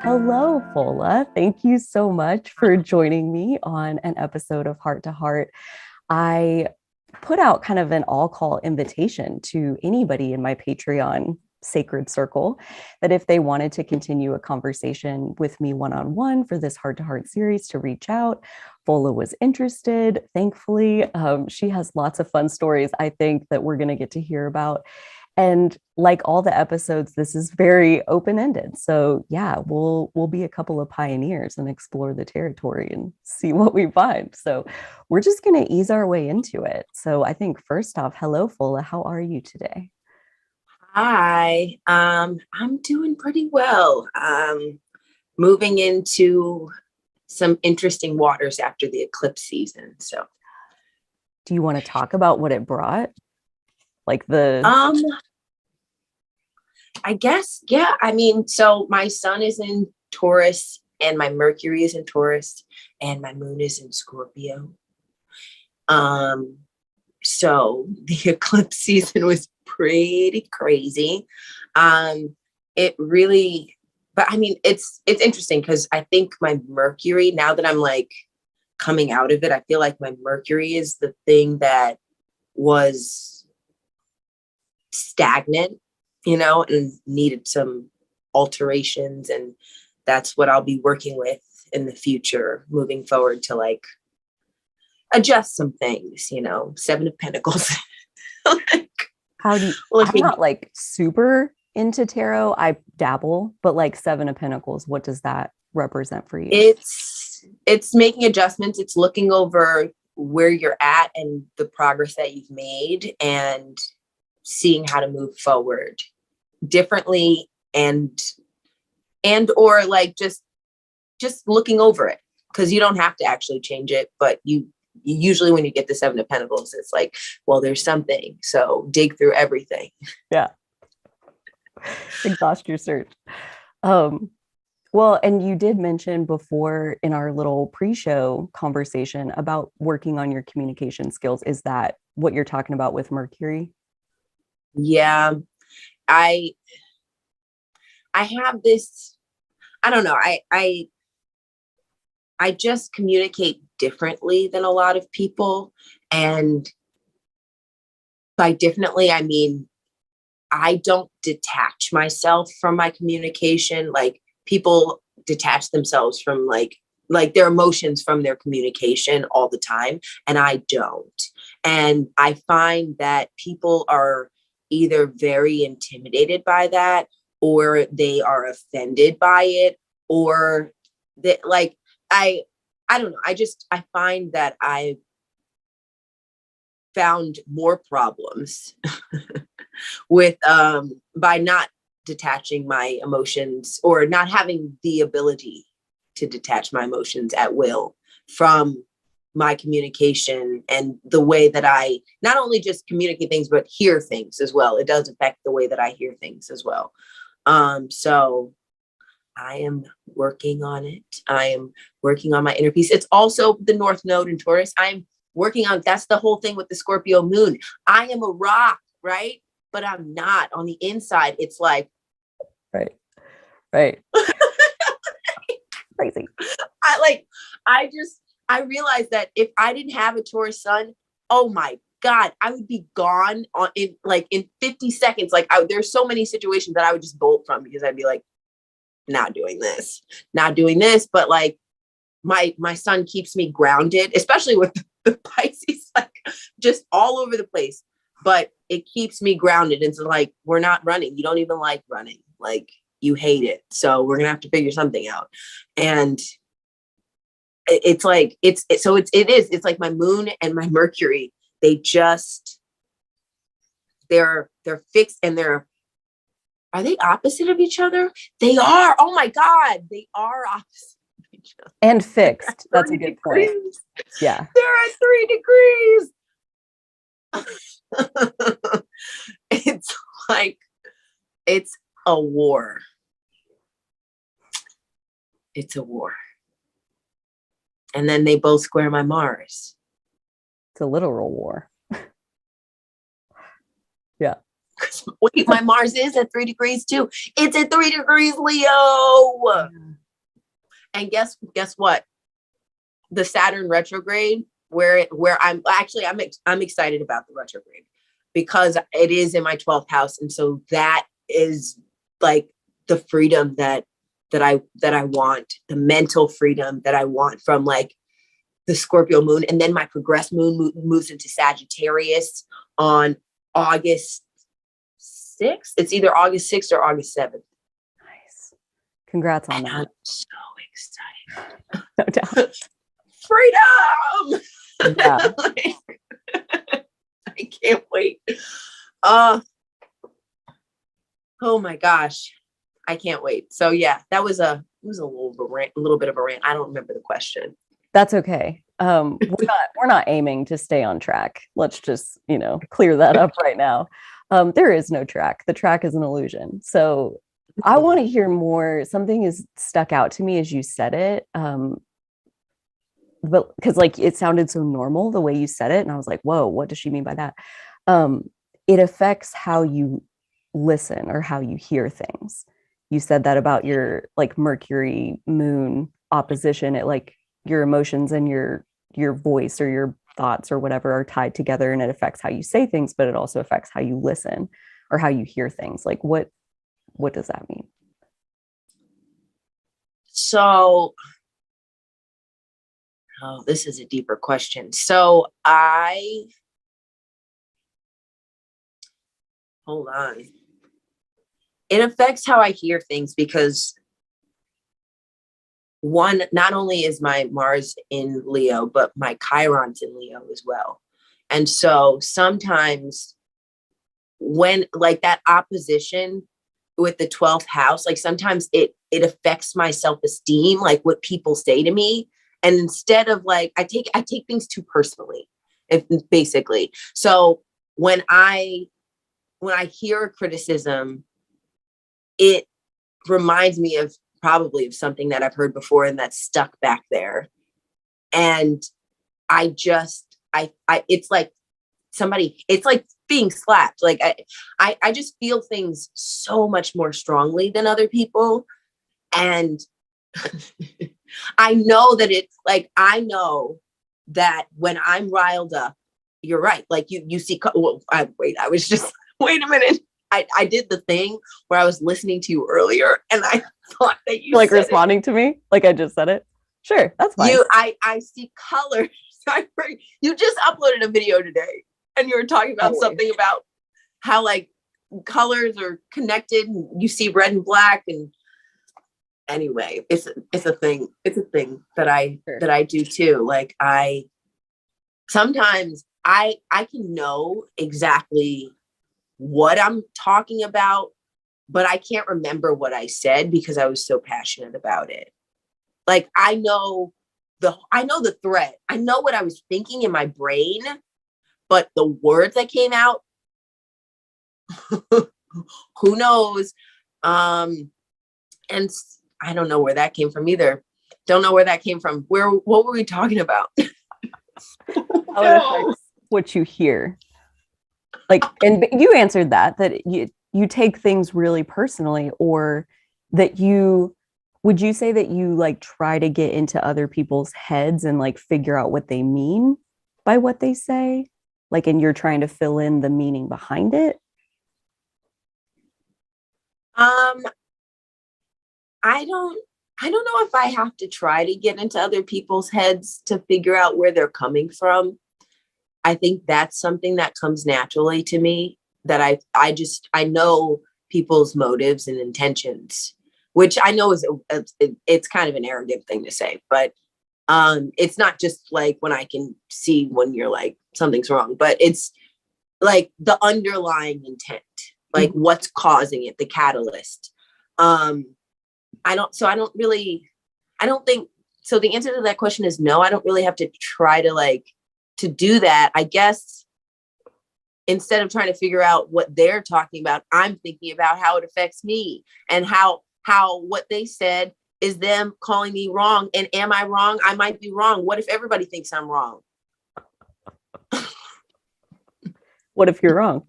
Hello, Fola. Thank you so much for joining me on an episode of Heart to Heart. I put out kind of an all call invitation to anybody in my Patreon sacred circle that if they wanted to continue a conversation with me one on one for this Heart to Heart series to reach out. Fola was interested. Thankfully, she has lots of fun stories, I think, that we're going to get to hear about. And like all the episodes, this is very open-ended. So yeah, we'll be a couple of pioneers and explore the territory and see what we find. So we're just going to ease our way into it. So I think first off, hello, Fola. How are you today? Hi, I'm doing pretty well. Moving into some interesting waters after the eclipse season. So, do you want to talk about what it brought? Like I guess, yeah. I mean, so my sun is in Taurus and my Mercury is in Taurus and my moon is in Scorpio. So the eclipse season was pretty crazy. It really, but I mean, it's interesting because I think my Mercury, now that I'm like coming out of it, I feel like my Mercury is the thing that was stagnant, and needed some alterations. And that's what I'll be working with in the future, moving forward to like adjust some things, Seven of Pentacles. Like, how do you, I'm not like super into tarot. I dabble, but like Seven of Pentacles, what does that represent for you? It's making adjustments. It's looking over where you're at and the progress that you've made and seeing how to move forward differently and or like just looking over it, because you don't have to actually change it, but you usually when you get the Seven of Pentacles, it's like, well, there's something, so dig through everything. Yeah. Exhaust your search. Well, and you did mention before in our little pre-show conversation about working on your communication skills. Is that what you're talking about with Mercury? Yeah, I have this, I don't know, I just communicate differently than a lot of people. And by differently, I mean, I don't detach myself from my communication. Like people detach themselves from like their emotions from their communication all the time. And I don't. And I find that people are either very intimidated by that, or they are offended by it, or that like, I don't know. I find that I found more problems with by not detaching my emotions, or not having the ability to detach my emotions at will from my communication and the way that I not only just communicate things, but hear things as well. It does affect the way that I hear things as well. So I am working on it. I am working on my inner peace. It's also the North Node in Taurus. I'm working on, that's the whole thing with the Scorpio moon. I am a rock, right? But I'm not. On the inside, it's like, right. Crazy. I realized that if I didn't have a Taurus sun, oh my God, I would be gone in 50 seconds. Like there's so many situations that I would just bolt from, because I'd be like, not doing this. But like my sun keeps me grounded, especially with the Pisces, like just all over the place. But it keeps me grounded. And so like, we're not running. You don't even like running. Like you hate it. So we're going to have to figure something out. And it's like, it's like my moon and my Mercury, they're fixed, and are they opposite of each other? They are. Oh my God. They are opposite of each other. And fixed. That's a good point. Yeah. They're at 3 degrees. It's like, it's a war. It's a war. And then they both square my Mars. It's a literal war. Yeah. Wait, my Mars is at 3 degrees too. It's at 3 degrees, Leo. And guess what? The Saturn retrograde, where I'm actually I'm excited about the retrograde because it is in my 12th house, and so that is like the freedom that I want, the mental freedom that I want from like the Scorpio moon. And then my progressed moon moves into Sagittarius on August 6th. It's either August 6th or August 7th. Nice. Congrats on that. I'm so excited. No doubt. Freedom. Yeah. I can't wait. Oh my gosh. I can't wait. So yeah, it was a little bit of a rant. I don't remember the question. That's okay. We're not aiming to stay on track. Let's just, clear that up right now. There is no track. The track is an illusion. So I want to hear more. Something is stuck out to me as you said it. But because like it sounded so normal the way you said it. And I was like, whoa, what does she mean by that? It affects how you listen or how you hear things. You said that about your like Mercury moon opposition. It like your emotions and your voice or your thoughts or whatever are tied together, and it affects how you say things, but it also affects how you listen or how you hear things. Like what does that mean? So, this is a deeper question. So hold on. It affects how I hear things because one, not only is my Mars in Leo, but my Chiron's in Leo as well. And so sometimes when like that opposition with the 12th house, like sometimes it affects my self-esteem, like what people say to me. And instead of like, I take things too personally, basically. So when I hear a criticism, it reminds me of probably of something that I've heard before and that's stuck back there. And it's like it's like being slapped. Like I just feel things so much more strongly than other people. And I know that when I'm riled up, you're right. Like you see, wait a minute. I did the thing where I was listening to you earlier and I thought that you like responding to me. Like I just said it. Sure. That's fine. I see colors. You just uploaded a video today and you were talking about something about how like colors are connected and you see red and black. And anyway, it's a thing. It's a thing that I do too. Like sometimes I can know exactly what I'm talking about, but I can't remember what I said because I was so passionate about it. Like I know the thread. I know what I was thinking in my brain, but the words that came out, who knows? And I don't know where that came from either. Don't know where that came from. What were we talking about? How it affects what you hear. Like, and you answered that you take things really personally, or that would you say that you like try to get into other people's heads and like figure out what they mean by what they say? Like, and you're trying to fill in the meaning behind it? I don't know if I have to try to get into other people's heads to figure out where they're coming from. I think that's something that comes naturally to me, that I know people's motives and intentions, which I know it's kind of an arrogant thing to say, but it's not just like when I can see when you're like something's wrong, but it's like the underlying intent, like what's causing it, the catalyst. I don't think so. The answer to that question is no. I don't really have to try to do that. I guess instead of trying to figure out what they're talking about, I'm thinking about how it affects me and how what they said is them calling me wrong. And am I wrong? I might be wrong. What if everybody thinks I'm wrong? What if you're wrong?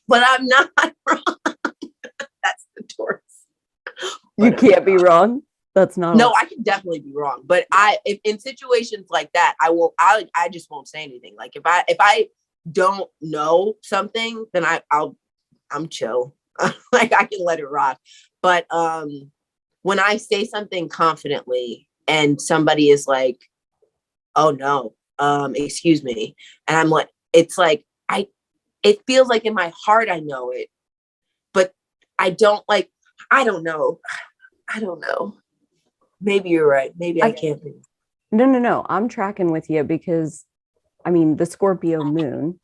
But I'm not wrong. That's the Taurus. You can't be wrong. That's not. No, I can definitely be wrong. But if in situations like that, I just won't say anything. Like if I don't know something, then I'm chill. Like I can let it rock. But when I say something confidently and somebody is like, oh no, excuse me. And I'm like, it's like, it feels like in my heart, I know it, but I don't know. I don't know. Maybe you're right. Maybe I can't be. No. I'm tracking with you because, I mean, the Scorpio moon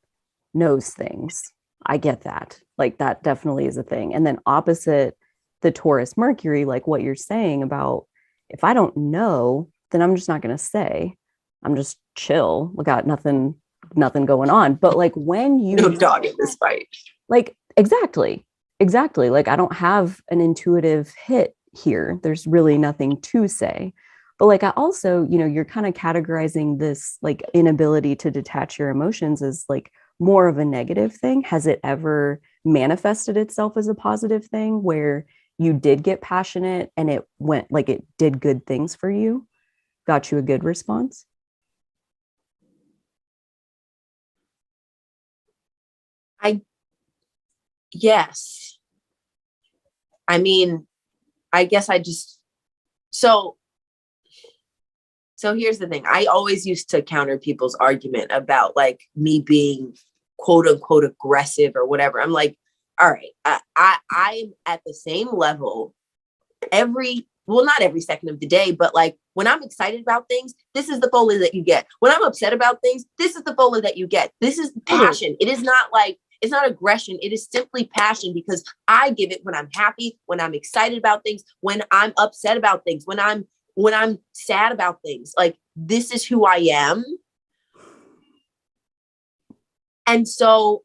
knows things. I get that. Like that definitely is a thing. And then opposite the Taurus Mercury, like what you're saying about if I don't know, then I'm just not going to say. I'm just chill. We got nothing going on. But like when you no dog in this fight. Like exactly. Like I don't have an intuitive hit here. There's really nothing to say. But like I also, you're kind of categorizing this like inability to detach your emotions as like more of a negative thing. Has it ever manifested itself as a positive thing where you did get passionate and it went like it did good things for you, got you a good response? Yes. I mean, I guess so here's the thing. I always used to counter people's argument about like me being quote unquote aggressive or whatever. I'm like, all right, I'm at the same level not every second of the day, but like when I'm excited about things, this is the Fola that you get. When I'm upset about things, this is the Fola that you get. This is passion. It is not like, it's not aggression. It is simply passion because I give it when I'm happy, when I'm excited about things, when I'm upset about things, when I'm sad about things. Like this is who I am. And so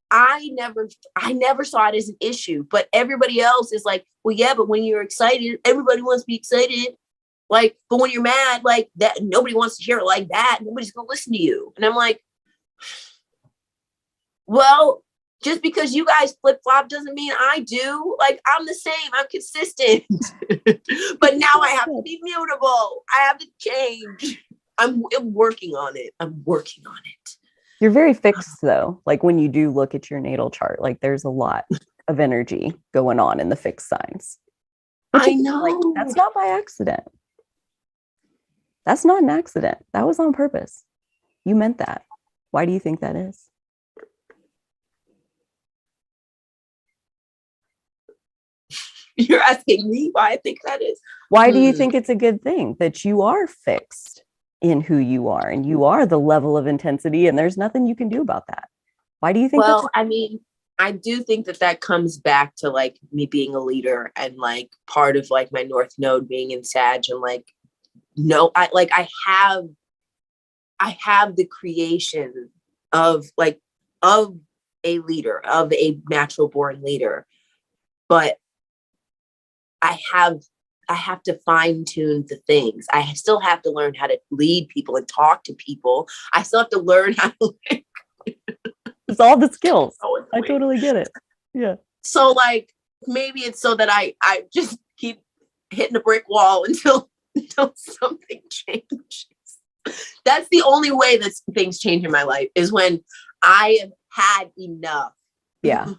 I never saw it as an issue, but everybody else is like, well, yeah, but when you're excited, everybody wants to be excited. Like, but when you're mad, like that, nobody wants to hear it like that. Nobody's going to listen to you. And I'm like, well, just because you guys flip flop doesn't mean I do. Like, I'm the same. I'm consistent. But now I have to be mutable. I have to change. I'm working on it. You're very fixed though. Like when you do look at your natal chart, like there's a lot of energy going on in the fixed signs. I know. Like, that's not by accident. That's not an accident. That was on purpose. You meant that. Why do you think that is? You're asking me why I think that is? Why do you think it's a good thing that you are fixed in who you are and you are the level of intensity and there's nothing you can do about that? Why do you think? Well, I mean, I do think that comes back to like me being a leader and like part of like my North Node being in Sag and like, no, I have the creation of a leader, of a natural born leader, but I have to fine tune the things. I still have to learn how to lead people and talk to people. I still have to learn how to it's all the skills. I totally get it. Yeah. So like maybe it's so that I just keep hitting a brick wall until something changes. That's the only way that things change in my life is when I have had enough. Yeah.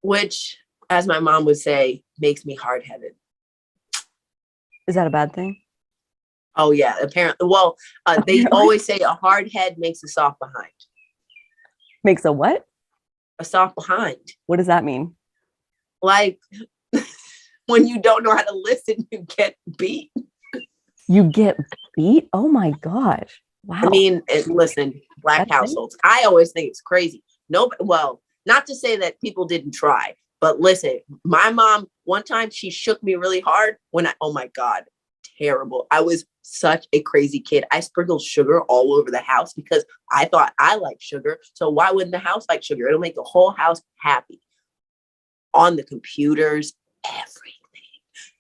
Which, as my mom would say, makes me hard-headed. Is that a bad thing? Oh yeah, apparently. Well, they always say a hard head makes a soft behind. Makes a what? A soft behind. What does that mean? Like when you don't know how to listen, you get beat. You get beat? Oh my gosh. Wow. I mean, listen, Black households. I always think it's crazy. Well, not to say that people didn't try, but listen, my mom, one time she shook me really hard oh my God, terrible. I was such a crazy kid. I sprinkled sugar all over the house because I thought I liked sugar. So why wouldn't the house like sugar? It'll make the whole house happy. On the computers, everything.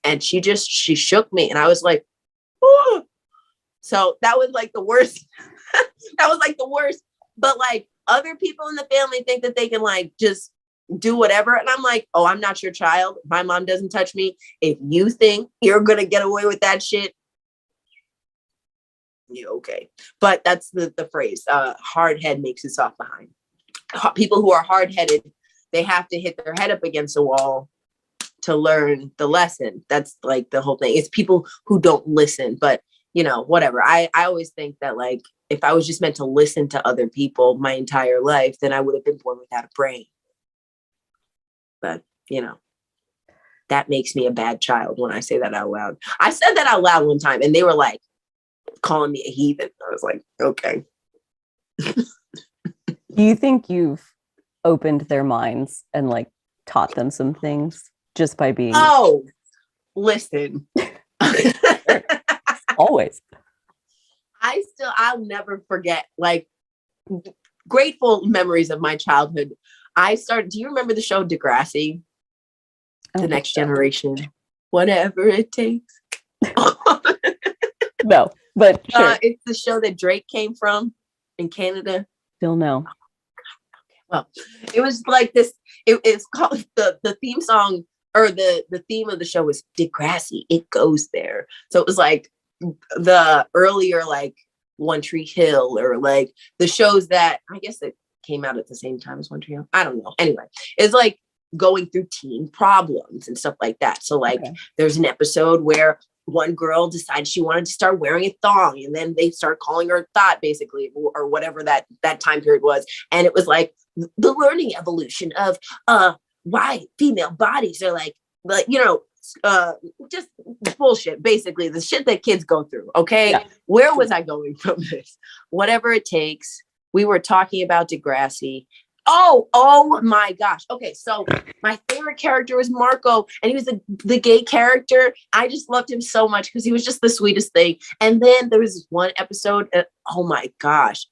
And she shook me and I was like, oh. So that was like the worst. That was like the worst. But like other people in the family think that they can like just do whatever. And I'm like, oh, I'm not your child. My mom doesn't touch me. If you think you're going to get away with that shit, yeah, okay. But that's the phrase, hard head makes you soft behind. People who are hard-headed, they have to hit their head up against a wall to learn the lesson. That's like the whole thing. It's people who don't listen, but you know, whatever. I always think that like, if I was just meant to listen to other people my entire life, then I would have been born without a brain. But you know, that makes me a bad child when I say that out loud. I said that out loud one time and they were like calling me a heathen. I was like, okay. Do you think you've opened their minds and like taught them some things just by being? Oh, listen. Always. I'll never forget, like, grateful memories of my childhood. Do you remember the show Degrassi? The Next Generation? Whatever it takes. No, but sure. It's the show that Drake came from in Canada. Still no. Well, it was like this. It's called the theme song, or the theme of the show was Degrassi. It goes there. So it was like the earlier like One Tree Hill, or like the shows that I guess it came out at the same time as One Tree Hill. I don't know. Anyway, it's like going through teen problems and stuff like that. So like there's an episode where one girl decided she wanted to start wearing a thong, and then they started calling her thought, basically, or whatever that time period was. And it was like the learning evolution of why female bodies are like you know, just bullshit, basically the shit that kids go through. Okay. Yeah. Where was I going from this? Whatever it takes. We were talking about Degrassi. Oh my gosh. Okay. So my favorite character was Marco, and he was the gay character. I just loved him so much because he was just the sweetest thing. And then there was this one episode. Oh my gosh.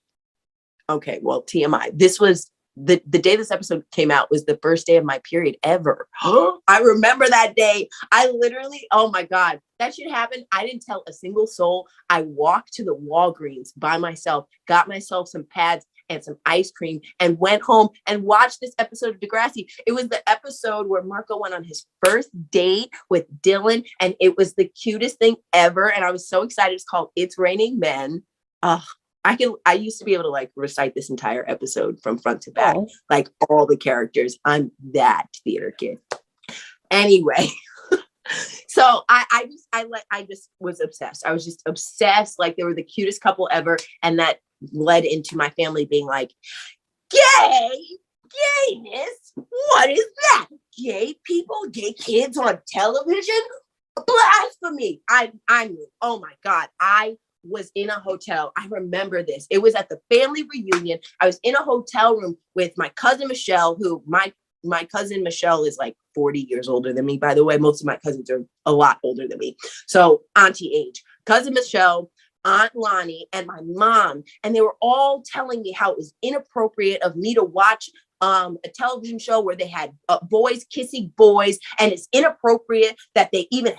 Okay. Well, TMI. This was the day this episode came out was the first day of my period ever. I remember that day. I literally, oh my God, that shit happened. I didn't tell a single soul. I walked to the Walgreens by myself, got myself some pads and some ice cream, and went home and watched this episode of Degrassi. It was the episode where Marco went on his first date with Dylan, and it was the cutest thing ever. And I was so excited. It's called It's Raining Men. I used to be able to like recite this entire episode from front to back, like all the characters. I'm that theater kid. Anyway, so I just was obsessed. I was just obsessed. Like they were the cutest couple ever. And that led into my family being like, gayness? What is that? Gay people, gay kids on television? Blasphemy. I mean, oh my God. I was in a hotel. I remember this. It was at the family reunion. I was in a hotel room with my cousin Michelle, who my cousin Michelle is like 40 years older than me, by the way. Most of my cousins are a lot older than me. So auntie age. Cousin Michelle, Aunt Lonnie, and my mom. And they were all telling me how it was inappropriate of me to watch a television show where they had boys kissing boys, and it's inappropriate that they even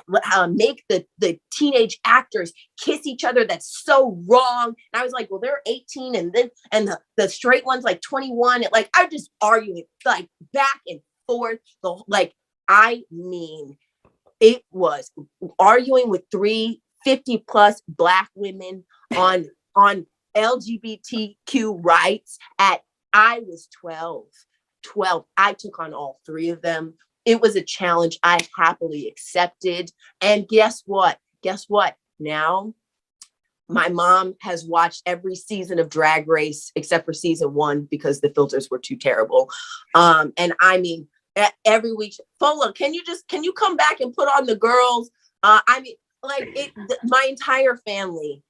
make the teenage actors kiss each other. That's so wrong. And I was like, well, they're 18, and the straight one's like 21. And like I just arguing like back and forth. I mean, it was arguing with 350 plus Black women on LGBTQ rights at I was 12. I took on all three of them. It was a challenge I happily accepted. And guess what? Now, my mom has watched every season of Drag Race except for season 1 because the filters were too terrible. And I mean, every week, Fola, can you come back and put on the girls? I mean, like my entire family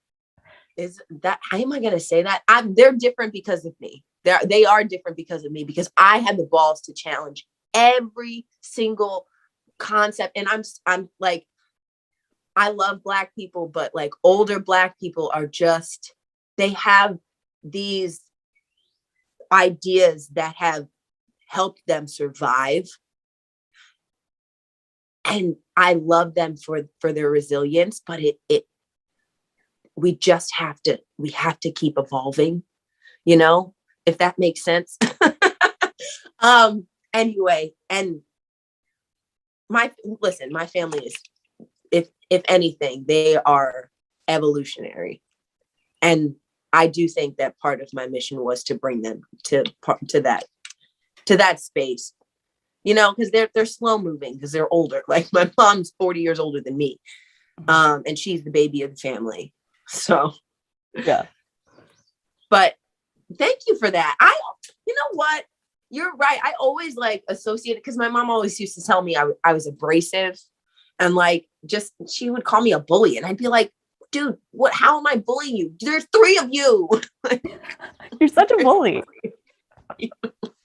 is that. How am I going to say that? They're different because of me. They are different because of me, because I had the balls to challenge every single concept. And I'm like, I love Black people, but like older Black people are just, they have these ideas that have helped them survive. And I love them for their resilience, but we have to keep evolving, you know? If that makes sense. Anyway, and my family is, if anything, they are evolutionary. And I do think that part of my mission was to bring them to that space, because they're slow moving, because they're older. Like my mom's 40 years older than me. And she's the baby of the family. So yeah. But thank you for that. You know what? You're right. I always like associated, because my mom always used to tell me I was abrasive, and like, just, she would call me a bully, and I'd be like, dude, how am I bullying you? There's 3 of you. You're such a bully.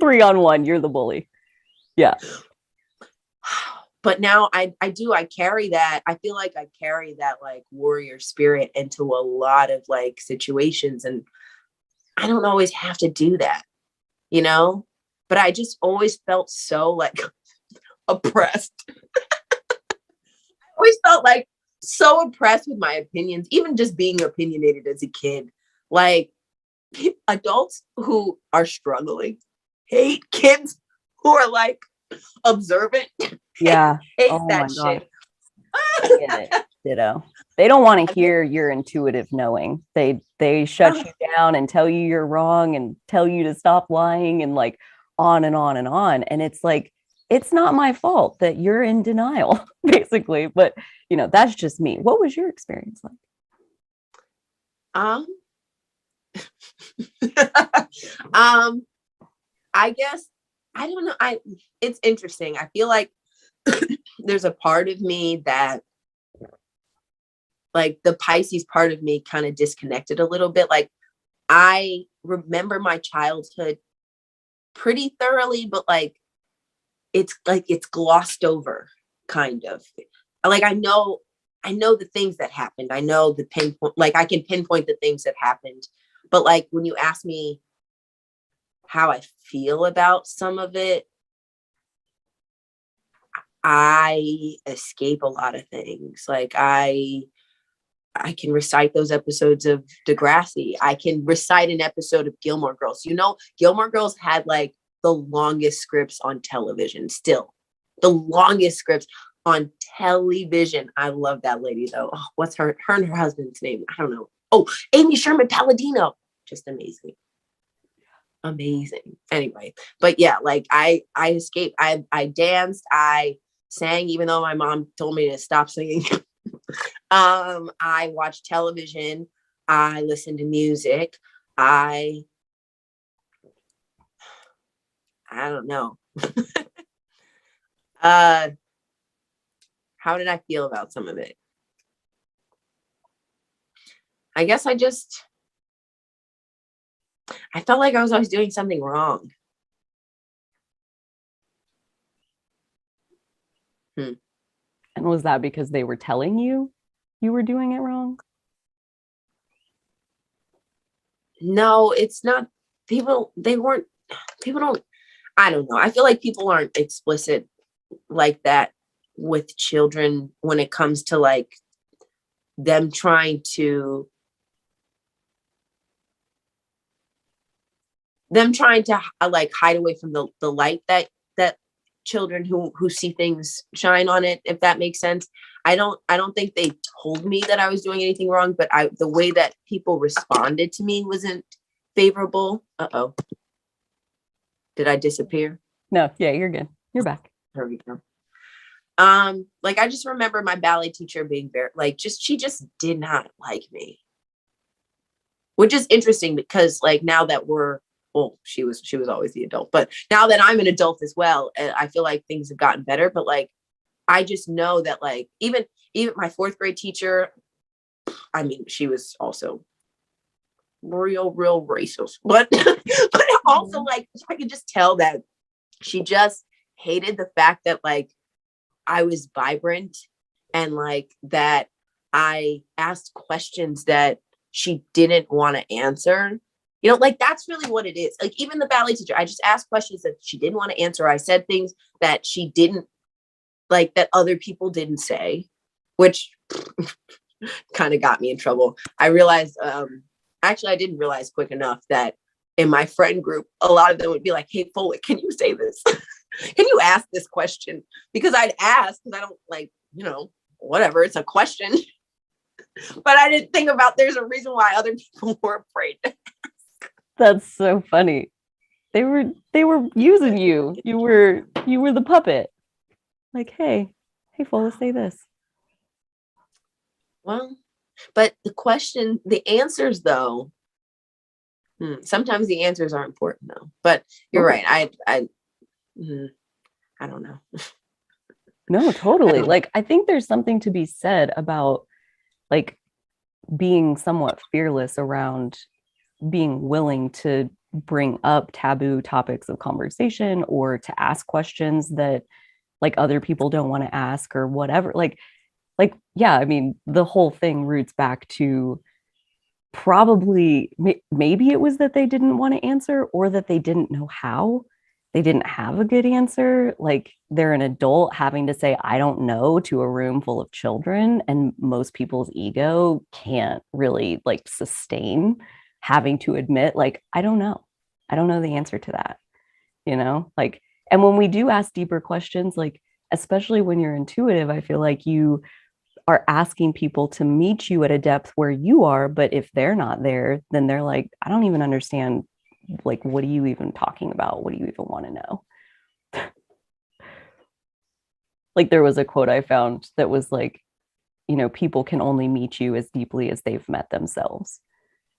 3-on-1, you're the bully. Yeah. But now I carry that. I feel like I carry that like warrior spirit into a lot of like situations, and I don't always have to do that, but I just always felt so like oppressed. I always felt like so oppressed with my opinions, even just being opinionated as a kid. Like, adults who are struggling hate kids who are like observant. Yeah. Hate Oh that my shit. God. Get it. Ditto. They don't want to hear your intuitive knowing. They shut you down and tell you you're wrong and tell you to stop lying, and like on and on and on. And it's like, it's not my fault that you're in denial, basically. But that's just me. What was your experience like? I guess, I don't know. It's interesting. I feel like there's a part of me that, like, the Pisces part of me kind of disconnected a little bit. Like, I remember my childhood pretty thoroughly, but like it's glossed over, kind of. Like, I know the things that happened. I know the pinpoint, like I can pinpoint the things that happened. But like, when you ask me how I feel about some of it, I escape a lot of things. Like, I can recite those episodes of Degrassi. I can recite an episode of Gilmore Girls. Gilmore Girls had like the longest scripts on television, still. The longest scripts on television. I love that lady, though. Oh, what's her and her husband's name? I don't know. Oh, Amy Sherman Palladino. Just amazing. Amazing. Anyway, but yeah, like I escaped. I danced. I sang, even though my mom told me to stop singing. I watched television. I listened to music. I don't know. How did I feel about some of it? I guess I felt like I was always doing something wrong. And was that because they were telling you were doing it wrong? No, it's not. People don't, I don't know. I feel like people aren't explicit like that with children when it comes to like them trying to like hide away from the light that children who see things shine on it, if that makes sense. I don't think they told me that I was doing anything wrong, but the way that people responded to me wasn't favorable. Uh-oh. Did I disappear? No, yeah, you're good. You're back. There we go. Like, I just remember my ballet teacher being very, like, she just did not like me. Which is interesting, because like, now that she was always the adult, but now that I'm an adult as well, and I feel like things have gotten better. But like, I just know that like, even my 4th grade teacher, I mean, she was also real racist, but also like, I could just tell that she just hated the fact that like I was vibrant, and like that I asked questions that she didn't want to answer. Like, that's really what it is. Like, even the ballet teacher, I just asked questions that she didn't want to answer. I said things that she didn't like, that other people didn't say, which kind of got me in trouble. I realized, actually, I didn't realize quick enough that in my friend group, a lot of them would be like, "Hey, Fola, can you say this?" Can you ask this question? Because I'd ask, because I don't like, whatever, it's a question. But I didn't think about there's a reason why other people were afraid. That's so funny. They were using you. You were the puppet. Like, hey, Fola, say this. Well, but the answers though, sometimes the answers are important though. But you're right. I don't know. No, totally. Like, I think there's something to be said about like being somewhat fearless around being willing to bring up taboo topics of conversation or to ask questions that like other people don't want to ask or whatever. Like, yeah, I mean, the whole thing roots back to probably maybe it was that they didn't want to answer or that they didn't know how. They didn't have a good answer. Like they're an adult having to say, I don't know, to a room full of children. And most people's ego can't really like sustain having to admit, like, I don't know. I don't know the answer to that, like, and when we do ask deeper questions, like, especially when you're intuitive, I feel like you are asking people to meet you at a depth where you are. But if they're not there, then they're like, I don't even understand. Like, what are you even talking about? What do you even want to know? Like, there was a quote I found that was like, people can only meet you as deeply as they've met themselves.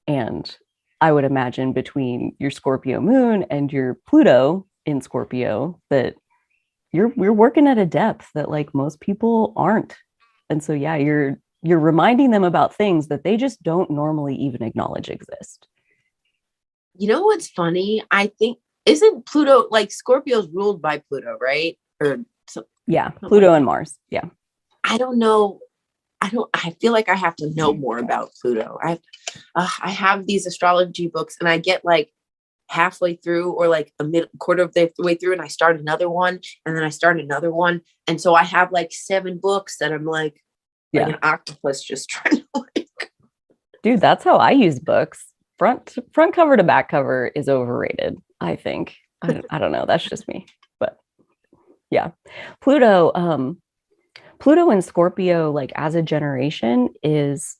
And I would imagine between your Scorpio moon and your Pluto in Scorpio that you're working at a depth that like most people aren't. And so, yeah, you're reminding them about things that they just don't normally even acknowledge exist. You know what's funny? I think, isn't Pluto, like Scorpio's ruled by Pluto, right? Or yeah, Pluto and Mars. Yeah. I don't know. I feel like I have to know more about Pluto. I have these astrology books and I get like halfway through or like quarter of the way through and I start another one and then I start another one. And so I have like 7 books that I'm like an octopus just trying to like. Dude, that's how I use books. Front cover to back cover is overrated, I think. I don't know. That's just me. But yeah. Pluto and Scorpio, like as a generation, is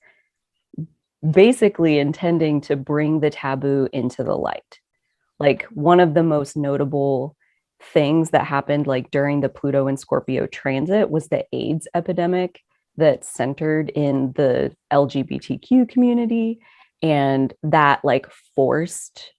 basically intending to bring the taboo into the light. Like one of the most notable things that happened like during the Pluto and Scorpio transit was the AIDS epidemic that centered in the LGBTQ community. And that like forced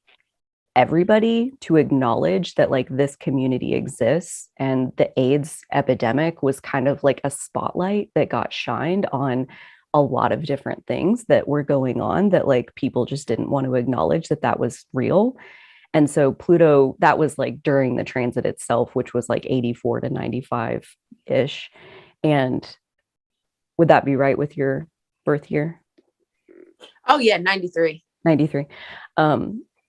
everybody to acknowledge that like this community exists. And the AIDS epidemic was kind of like a spotlight that got shined on a lot of different things that were going on that like people just didn't want to acknowledge that was real. And so Pluto, that was like during the transit itself, which was like 84 to 95-ish. And would that be right with your birth year? Oh yeah, 93. 93.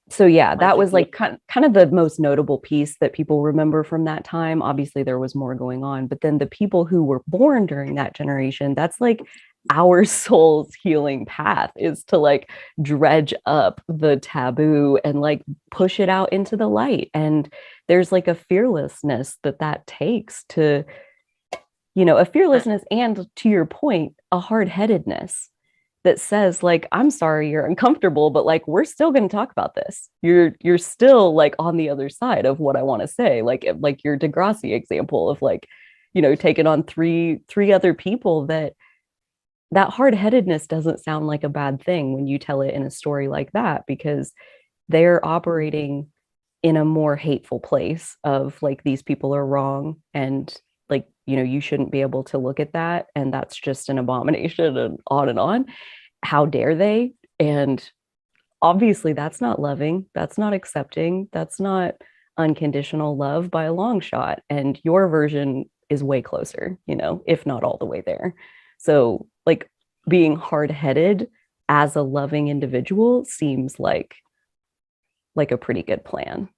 So yeah, that was like kind of the most notable piece that people remember from that time. Obviously, there was more going on, but then the people who were born during that generation, that's like our soul's healing path is to like dredge up the taboo and like push it out into the light. And there's like a fearlessness that takes to, a fearlessness and, to your point, a hard-headedness that says like, I'm sorry you're uncomfortable, but like we're still going to talk about this. You're still like on the other side of what I want to say, like your Degrassi example of like, taking on three other people. That hard-headedness doesn't sound like a bad thing when you tell it in a story like that, because they're operating in a more hateful place of like, these people are wrong and like, you shouldn't be able to look at that, and that's just an abomination, and on. How dare they? And obviously that's not loving, that's not accepting, that's not unconditional love by a long shot. And your version is way closer, if not all the way there. So like being hard-headed as a loving individual seems like a pretty good plan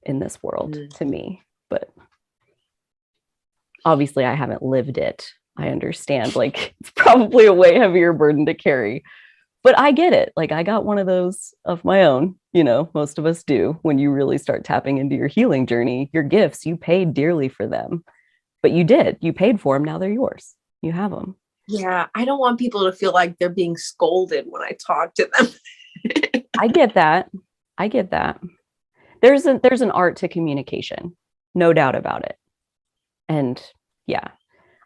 in this world to me. But obviously I haven't lived it. I understand like it's probably a way heavier burden to carry. But I get it. Like I got one of those of my own, most of us do. When you really start tapping into your healing journey, your gifts, you paid dearly for them, but you paid for them. Now they're yours. You have them. Yeah. I don't want people to feel like they're being scolded when I talk to them. I get that. I get that. There's an art to communication, no doubt about it. And yeah,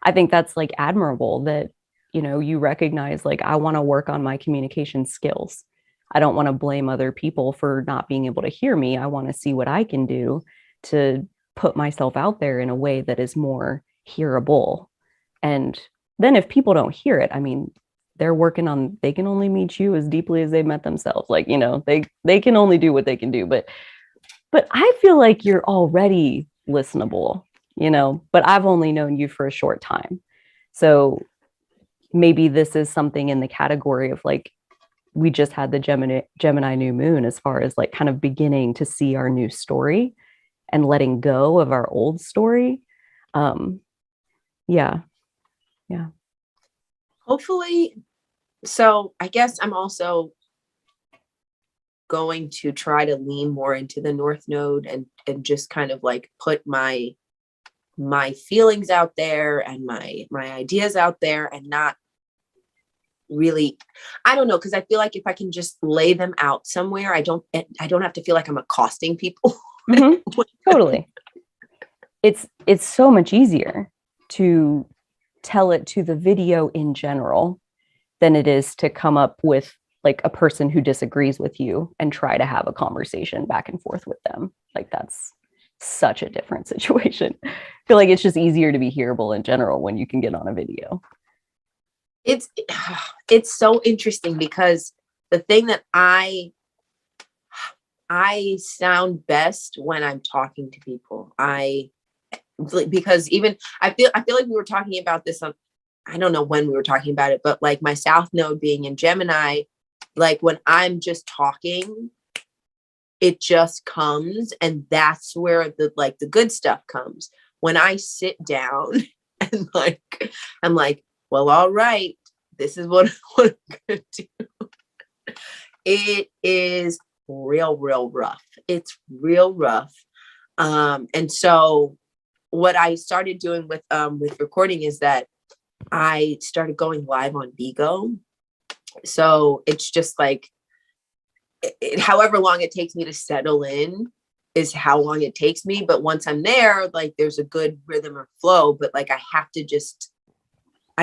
I think that's like admirable that, you recognize like, I want to work on my communication skills. I don't want to blame other people for not being able to hear me. I want to see what I can do to put myself out there in a way that is more hearable. And then if people don't hear it, I mean, they can only meet you as deeply as they met themselves. Like, they can only do what they can do. But I feel like you're already listenable, but I've only known you for a short time. So maybe this is something in the category of like, we just had the Gemini new moon, as far as like kind of beginning to see our new story and letting go of our old story. Yeah. Hopefully. So I guess I'm also going to try to lean more into the North Node and just kind of like put my feelings out there and my ideas out there, and not really, I don't know, because I feel like if I can just lay them out somewhere, I don't have to feel like I'm accosting people. Mm-hmm. Totally. It's so much easier to tell it to the video in general than it is to come up with like a person who disagrees with you and try to have a conversation back and forth with them. Like that's such a different situation. I feel like it's just easier to be hearable in general when you can get on a video. It's so interesting, because the thing that I sound best when I'm talking to people. Because even I feel like we were talking about this on, I don't know when we were talking about it, but like my South Node being in Gemini, like when I'm just talking, it just comes, and that's where the good stuff comes. When I sit down and like I'm like, well, all right, this is what I'm gonna do. It is real rough. It's real rough. And so what I started doing with recording is that I started going live on Vigo. So it's just like, however long it takes me to settle in is how long it takes me. But once I'm there, like there's a good rhythm or flow, but like I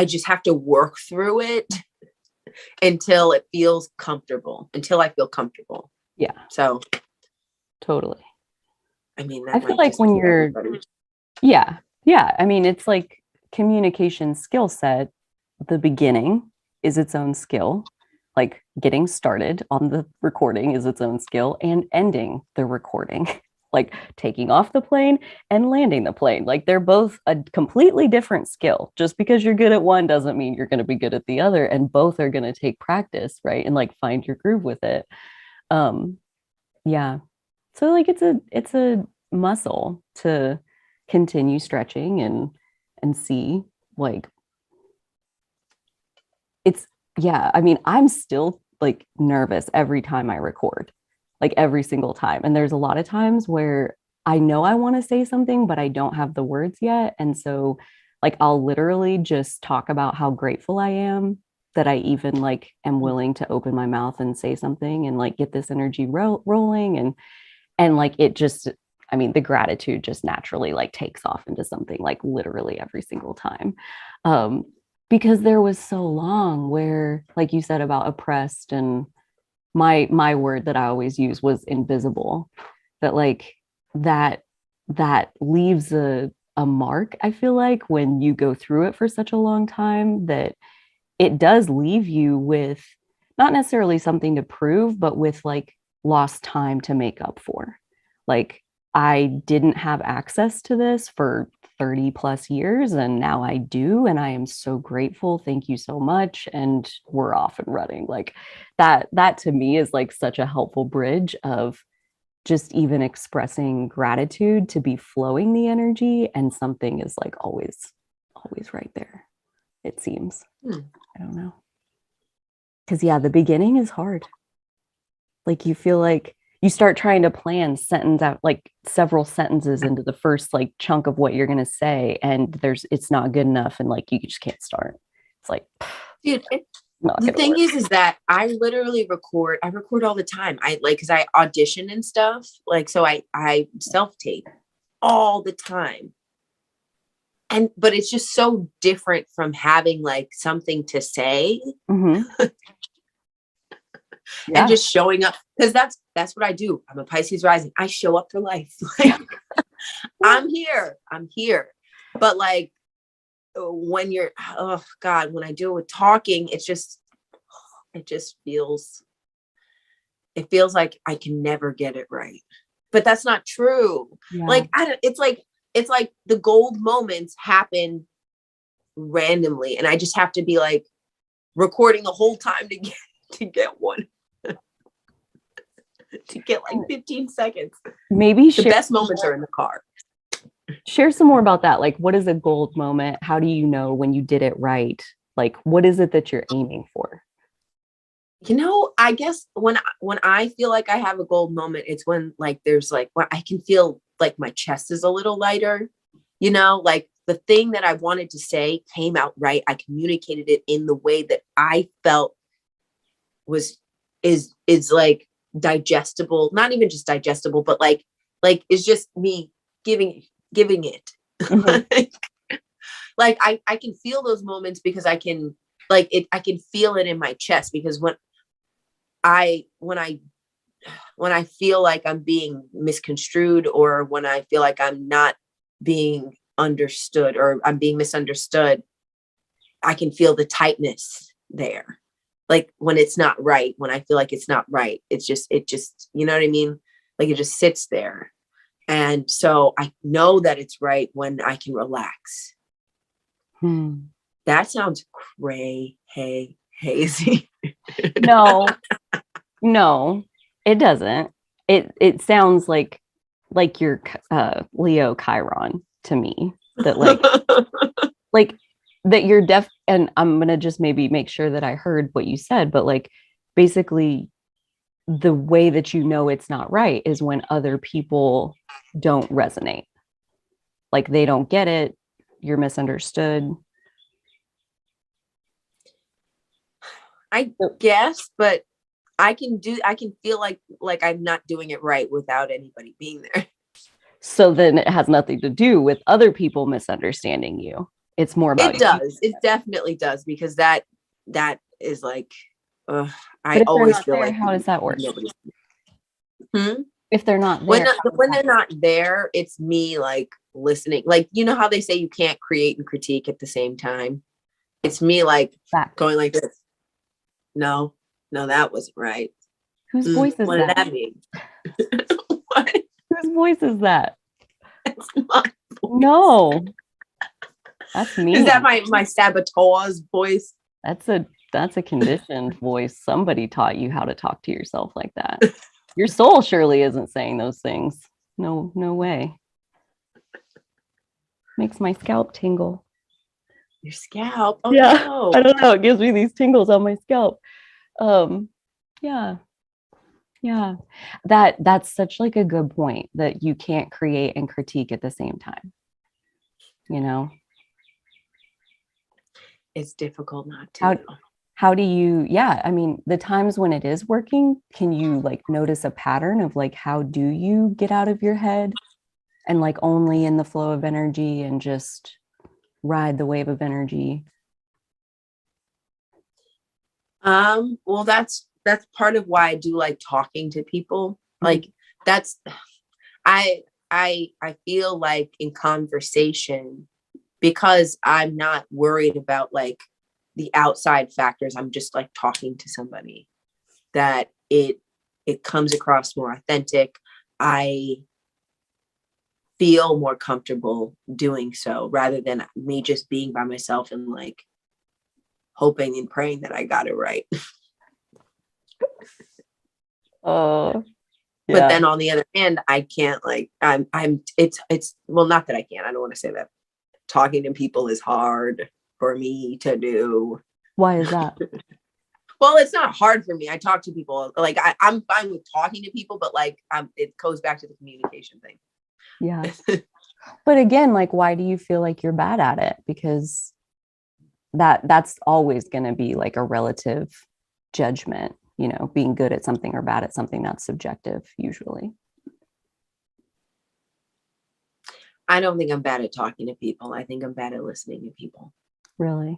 just have to work through it until it feels comfortable, until I feel comfortable. Yeah. So totally. I mean, I feel like when you're, yeah. I mean, it's like communication skill set. The beginning is its own skill. Like getting started on the recording is its own skill, and ending the recording, like taking off the plane and landing the plane. Like they're both a completely different skill. Just because you're good at one doesn't mean you're going to be good at the other. And both are going to take practice, right? And like find your groove with it. Yeah. So like it's a muscle to continue stretching and see like it's yeah, I mean, I'm still like nervous every time I record, like every single time. And there's a lot of times where I know I want to say something, but I don't have the words yet. And so, like, I'll literally just talk about how grateful I am that I even like am willing to open my mouth and say something and like get this energy rolling. And like it just, I mean, the gratitude just naturally like takes off into something like literally every single time. Because there was so long where, like you said about oppressed, and my word that I always use was invisible, that like that leaves a mark. I feel like when you go through it for such a long time, that it does leave you with not necessarily something to prove, but with like lost time to make up for. Like I didn't have access to this for 30 plus years, and now I do, and I am so grateful. Thank you so much. And we're off and running. Like that to me is like such a helpful bridge of just even expressing gratitude to be flowing the energy, and something is like always right there, it seems. I don't know. Because yeah, the beginning is hard. Like you feel like you start trying to plan sentence out like several sentences into the first like chunk of what you're gonna say, and it's not good enough, and like you just can't start. It's like, Dude, not the gonna thing work. is that I literally I record all the time. I like, cause I audition and stuff. Like, so I self-tape all the time. But it's just so different from having like something to say Mm-hmm. and Yeah. just showing up. Cause that's what I do. I'm a Pisces rising. I show up for life. Like, I'm here. But like, when you're, oh God, when I deal with talking, it just feels, it feels like I can never get it right. But that's not true. Yeah. Like, it's like the gold moments happen randomly. And I just have to be like recording the whole time to get one, to get like 15 seconds. Maybe The best moments are in the car. share some more about that. Like, what is a gold moment? How do you know when you did it right? Like, what is it that you're aiming for? You know, I guess when I feel like I have a gold moment, it's when like there's like when I can feel like my chest is a little lighter, you know, like the thing that I wanted to say came out right. I communicated it in the way that I felt was is like digestible, not even just digestible, but like it's just me giving it. Mm-hmm. Like I can feel those moments because I can like it, I can feel it in my chest because I when I when I feel like I'm being misconstrued or when I feel like I'm not being understood or I'm being misunderstood, I can feel the tightness there. Like when it's not right, when I feel like it's not right, it just, you know what I mean? Like it just sits there. And so I know that it's right when I can relax. Hmm. That sounds hazy. No, no, it doesn't. It sounds like your Leo Chiron to me. That like that you're deaf, and I'm gonna just maybe make sure that I heard what you said, but like basically the way that you know it's not right is when other people don't resonate. Like they don't get it, you're misunderstood. I guess, but I can feel like I'm not doing it right without anybody being there. So then it has nothing to do with other people misunderstanding you. It's more about It you. does. It definitely does because that is like I But if they're always not feel there, like how does that work? nobody's. Hmm? If they're not When there, how does when that they're not there, it's me like listening. Like you know how they say you can't create and critique at the same time. It's me like back? going like this. No, no, that wasn't right. Whose voice is What did that? that mean? What? Whose voice is that? That's my voice. No, that's Is me. that my saboteur's voice? That's a conditioned voice. Somebody taught you how to talk to yourself like that. Your soul surely isn't saying those things. No, no way. Makes my scalp tingle. Your scalp. Oh Yeah, no. I don't know. It gives me these tingles on my scalp. Um, yeah, yeah. That's such like a good point that you can't create and critique at the same time. You know, It's difficult not to. how how do you, yeah, I mean, the times when it is working, can you like notice a pattern of like how do you get out of your head and like only in the flow of energy and just ride the wave of energy? Well, that's part of why I do like talking to people. Mhm. Like that's I I feel like in conversation because I'm not worried about like the outside factors. I'm just like talking to somebody that it comes across more authentic. I feel more comfortable doing so rather than me just being by myself and like hoping and praying that I got it right. Oh, But yeah. then on the other hand, I can't like it's well, not that I can't. I don't want to say that. Talking to people is hard for me to do. Why is that? Well, it's not hard for me. I talk to people. Like I'm fine with talking to people, but like it goes back to the communication thing. Yeah. But again, like, why do you feel like you're bad at it? Because that's always going to be like a relative judgment, you know, being good at something or bad at something, that's subjective usually. I don't think I'm bad at talking to people. I think I'm bad at listening to people. Really?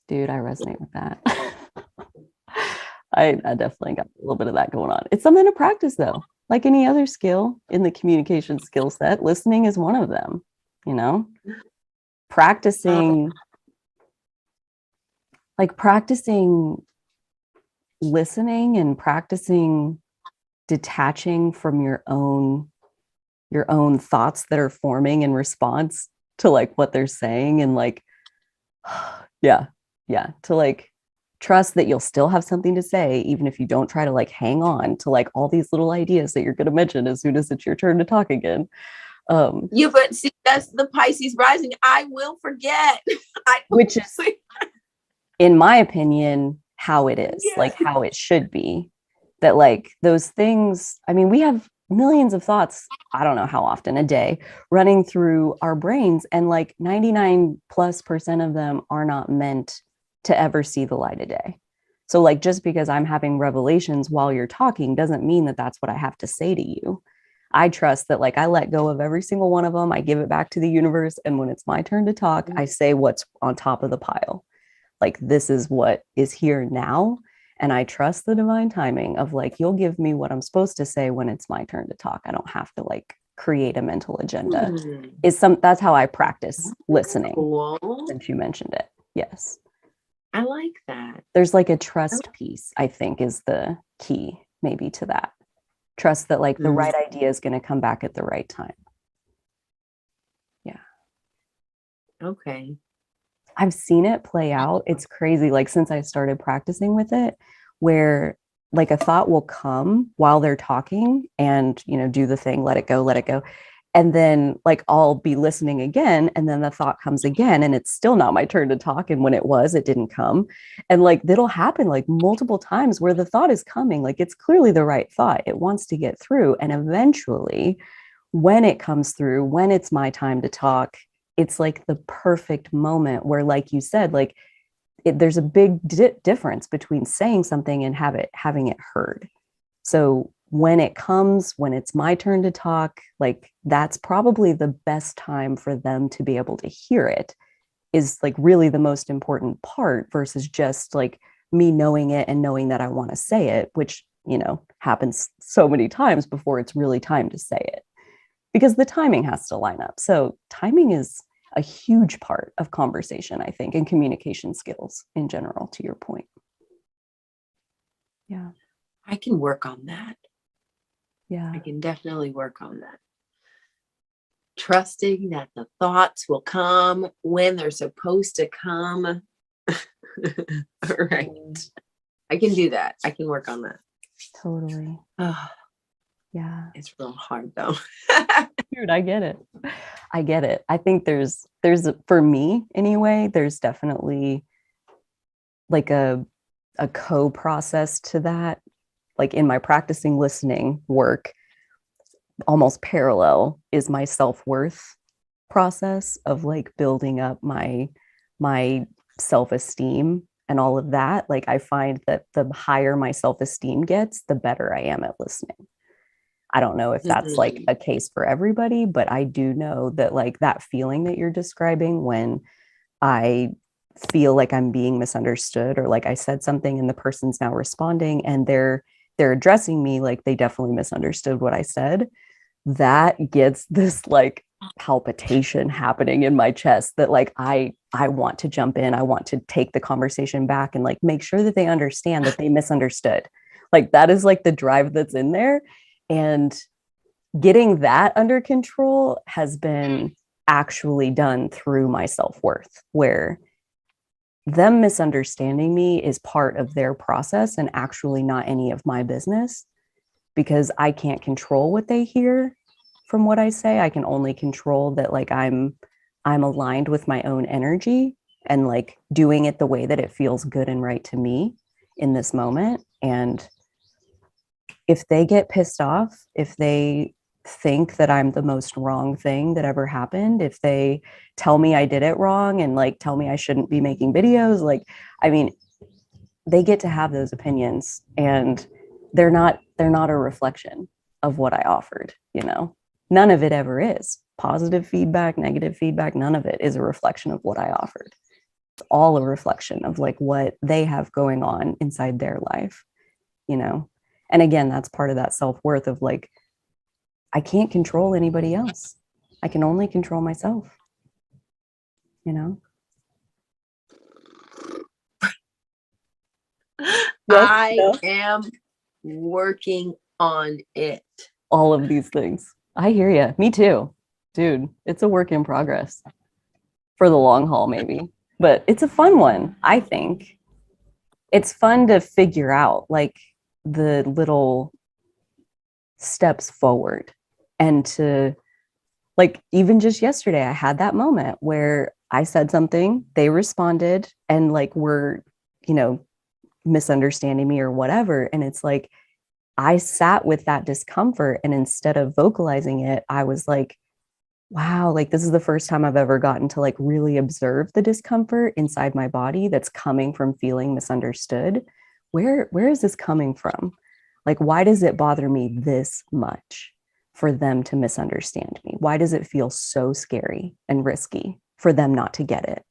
Dude, I resonate with that. I definitely got a little bit of that going on. It's something to practice though. Like any other skill in the communication skill set, listening is one of them, you know? Practicing listening and practicing detaching from your own thoughts that are forming in response to like what they're saying, and like yeah to like trust that you'll still have something to say even if you don't try to like hang on to like all these little ideas that you're going to mention as soon as it's your turn to talk again. Yeah, but see, that's the Pisces rising. I will forget. Which is, in my opinion, how it is, like how it should be. That like those things, I mean, we have millions of thoughts, I don't know how often a day, running through our brains, and like 99+% of them are not meant to ever see the light of day. So like just because I'm having revelations while you're talking doesn't mean that that's what I have to say to you. I trust that like I let go of every single one of them, I give it back to the universe, and when it's my turn to talk, I say what's on top of the pile. Like, this is what is here now. And I trust the divine timing of like, you'll give me what I'm supposed to say when it's my turn to talk. I don't have to like create a mental agenda. That's how I practice listening. Cool. Since you mentioned it. Yes. I like that. There's like a trust piece, I think, is the key maybe to that. Trust that like the right idea is going to come back at the right time. Yeah. Okay. I've seen it play out. It's crazy. Like since I started practicing with it, where like a thought will come while they're talking and, you know, do the thing, let it go, let it go. And then like I'll be listening again, and then the thought comes again, and it's still not my turn to talk. And when it was, it didn't come. And like that'll happen like multiple times where the thought is coming, like it's clearly the right thought. It wants to get through. And eventually, when it comes through, when it's my time to talk, it's like the perfect moment where, like you said, like there's a big difference between saying something and having it heard. So when it comes, when it's my turn to talk, like that's probably the best time for them to be able to hear it, is like really the most important part, versus just like me knowing it and knowing that I want to say it, which, you know, happens so many times before it's really time to say it, because the timing has to line up. So timing is a huge part of conversation, I think, and communication skills in general, to your point. Yeah. I can work on that. Yeah. I can definitely work on that. Trusting that the thoughts will come when they're supposed to come. Right. I can do that. I can work on that. Totally. Yeah. It's real hard though. Dude, I get it. I get it. I think there's for me anyway, there's definitely like a co-process to that. Like in my practicing listening work, almost parallel is my self-worth process of like building up my self-esteem and all of that. Like I find that the higher my self-esteem gets, the better I am at listening. I don't know if that's like a case for everybody, but I do know that like that feeling that you're describing, when I feel like I'm being misunderstood, or like I said something and the person's now responding and they're addressing me like they definitely misunderstood what I said, that gets this like palpitation happening in my chest that like I want to jump in. I want to take the conversation back and like make sure that they understand that they misunderstood. Like that is like the drive that's in there. And getting that under control has been actually done through my self-worth, where them misunderstanding me is part of their process and actually not any of my business, because I can't control what they hear from what I say. I can only control that like I'm aligned with my own energy and like doing it the way that it feels good and right to me. in this moment. And if they get pissed off, if they think that I'm the most wrong thing that ever happened, if they tell me I did it wrong and like tell me I shouldn't be making videos, like, I mean, they get to have those opinions, and they're not a reflection of what I offered, you know. None of it ever is. Positive feedback, negative feedback, none of it is a reflection of what I offered. It's all a reflection of like what they have going on inside their life, you know. And again, that's part of that self-worth of like, I can't control anybody else. I can only control myself, you know? Yes, I no? am working on it. All of these things. I hear you. Me too. Dude, it's a work in progress for the long haul, maybe. But it's a fun one, I think. It's fun to figure out like the little steps forward, and to like, even just yesterday, I had that moment where I said something, they responded, and like were, you know, misunderstanding me or whatever. And it's like, I sat with that discomfort, and instead of vocalizing it, I was like, wow, like this is the first time I've ever gotten to like really observe the discomfort inside my body that's coming from feeling misunderstood. Where is this coming from? Like, why does it bother me this much for them to misunderstand me? Why does it feel so scary and risky for them not to get it?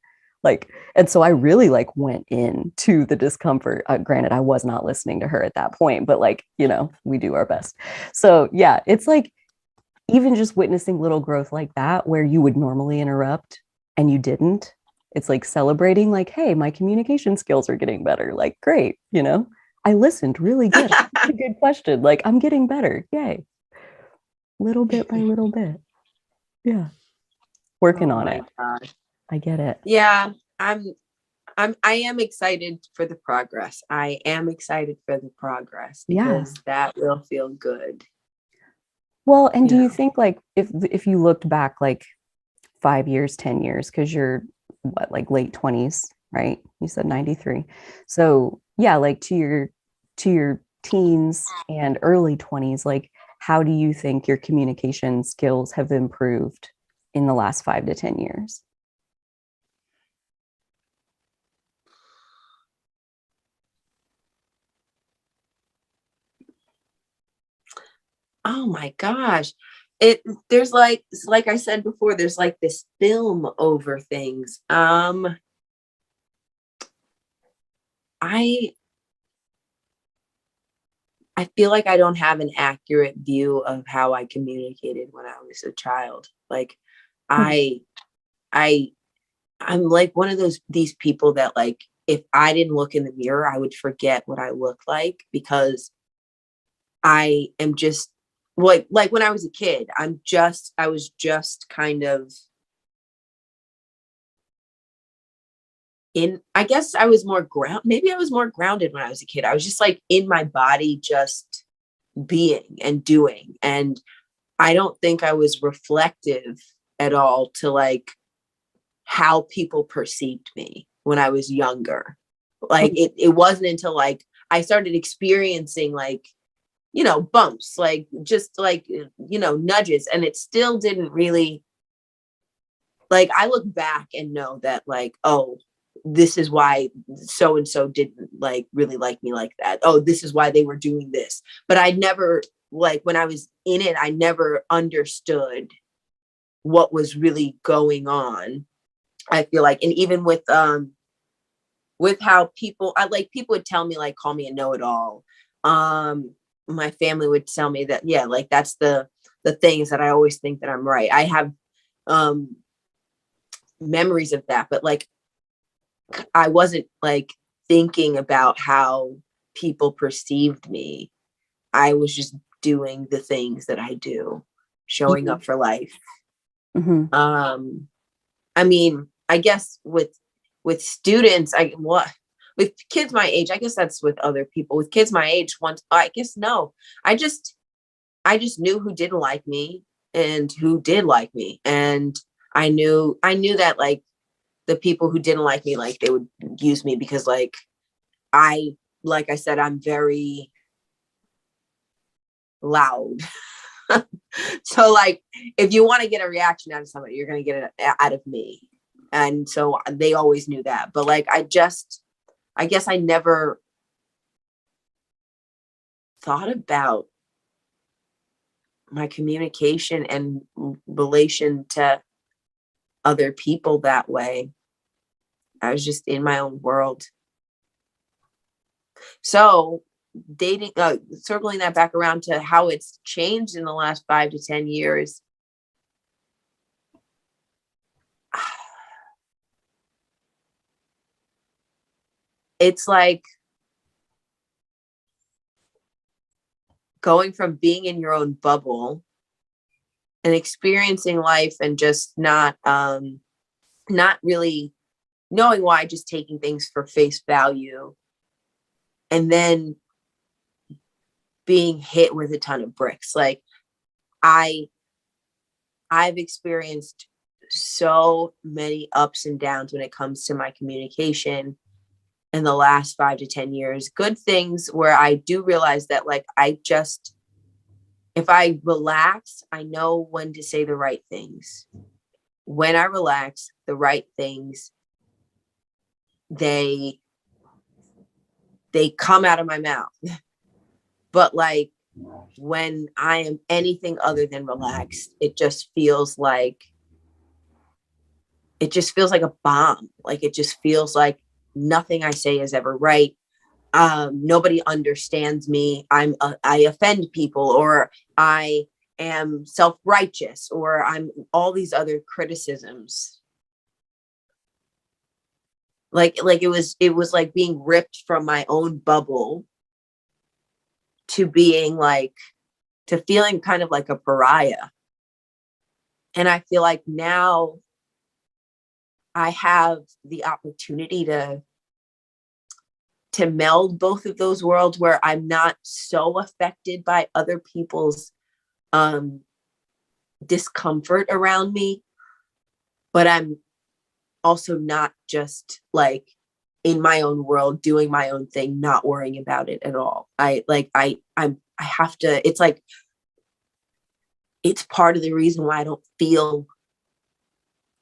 Like, and so I really like went into the discomfort. Granted, I was not listening to her at that point, but like, you know, we do our best. So yeah, it's like even just witnessing little growth like that, where you would normally interrupt and you didn't. It's like celebrating, like, hey, my communication skills are getting better. Like, great, you know, I listened really good. That's a good question. Like, I'm getting better. Yay. Little bit by little bit. Yeah. Working on it. God. I get it. Yeah, I am excited for the progress. I am excited for the progress because that will feel good. Well, and do you think like if you looked back like 5 years, 10 years, because you're what, like late 20s, right? You said 93. So yeah, like to your teens and early 20s, like how do you think your communication skills have improved in the last 5 to 10 years? Oh my gosh. There's like I said before, there's like this film over things. I feel like I don't have an accurate view of how I communicated when I was a child. Like I I I'm like one of these people that like if I didn't look in the mirror, I would forget what I look like because I am just like when I was a kid, I was just kind of I guess I was more maybe I was more grounded when I was a kid. I was just like in my body, just being and doing. And I don't think I was reflective at all to like how people perceived me when I was younger. Like it wasn't until like I started experiencing like, you know, bumps, like just like, you know, nudges. And it still didn't really, like, I look back and know that like, oh, this is why so and so didn't like really like me like that. Oh, this is why they were doing this. But I never, like when I was in it, I never understood what was really going on. I feel like, and even with how people, people would tell me like, call me a know-it-all. My family would tell me that, yeah, like that's the things that I always think that I'm right. I have memories of that, but like I wasn't like thinking about how people perceived me. I was just doing the things that I do, showing up for life. Mm-hmm. I mean, I guess with students, with kids my age, I guess that's with other people. With kids my age, once I guess no. I just knew who didn't like me and who did like me. And I knew that like the people who didn't like me, like they would use me because like I like I said, I'm very loud. So like, if you want to get a reaction out of somebody, you're going to get it out of me. And so they always knew that. But like, I guess I never thought about my communication and relation to other people that way. I was just in my own world. So dating, circling that back around to how it's changed in the last 5 to 10 years. It's like going from being in your own bubble and experiencing life and just not really knowing why, just taking things for face value, and then being hit with a ton of bricks. Like I've experienced so many ups and downs when it comes to my communication in the last 5 to 10 years. Good things where I do realize that like if I relax, I know when to say the right things. When I relax, the right things, they come out of my mouth. But like when I am anything other than relaxed, it just feels like a bomb. Like it just feels like nothing I say is ever right. Nobody understands me. I offend people, or I am self-righteous, or I'm all these other criticisms. Like it was like being ripped from my own bubble to feeling kind of like a pariah. And I feel like now I have the opportunity to meld both of those worlds, where I'm not so affected by other people's discomfort around me, but I'm also not just like in my own world doing my own thing, not worrying about it at all. I have to, it's like, it's part of the reason why I don't feel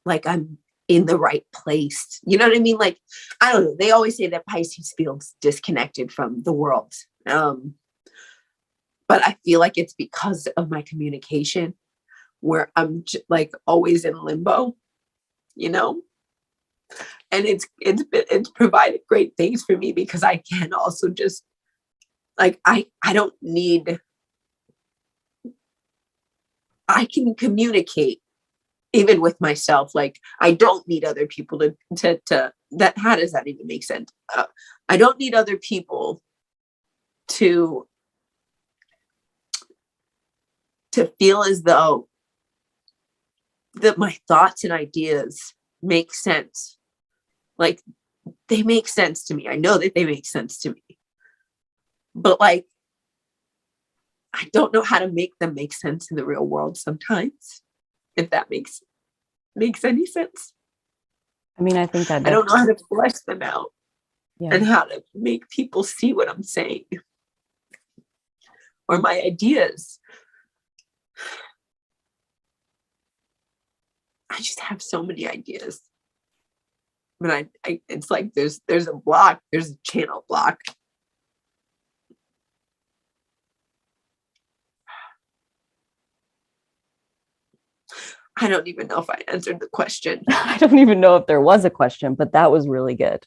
like I'm in the right place. You know what I mean? Like, I don't know. They always say that Pisces feels disconnected from the world. But I feel like it's because of my communication, where I'm like always in limbo, you know? And it's provided great things for me, because I can also just like, I can communicate even with myself. Like I don't need other people to that. How does that even make sense? I don't need other people to feel as though that my thoughts and ideas make sense. Like they make sense to me. I know that they make sense to me, but like, I don't know how to make them make sense in the real world sometimes, if that makes any sense. I mean, I think that I don't know how to flesh them out. Yeah. And how to make people see what I'm saying or my ideas. I just have so many ideas. But it's like there's a block, there's a channel block. I don't even know if I answered the question. I don't even know if there was a question, but that was really good.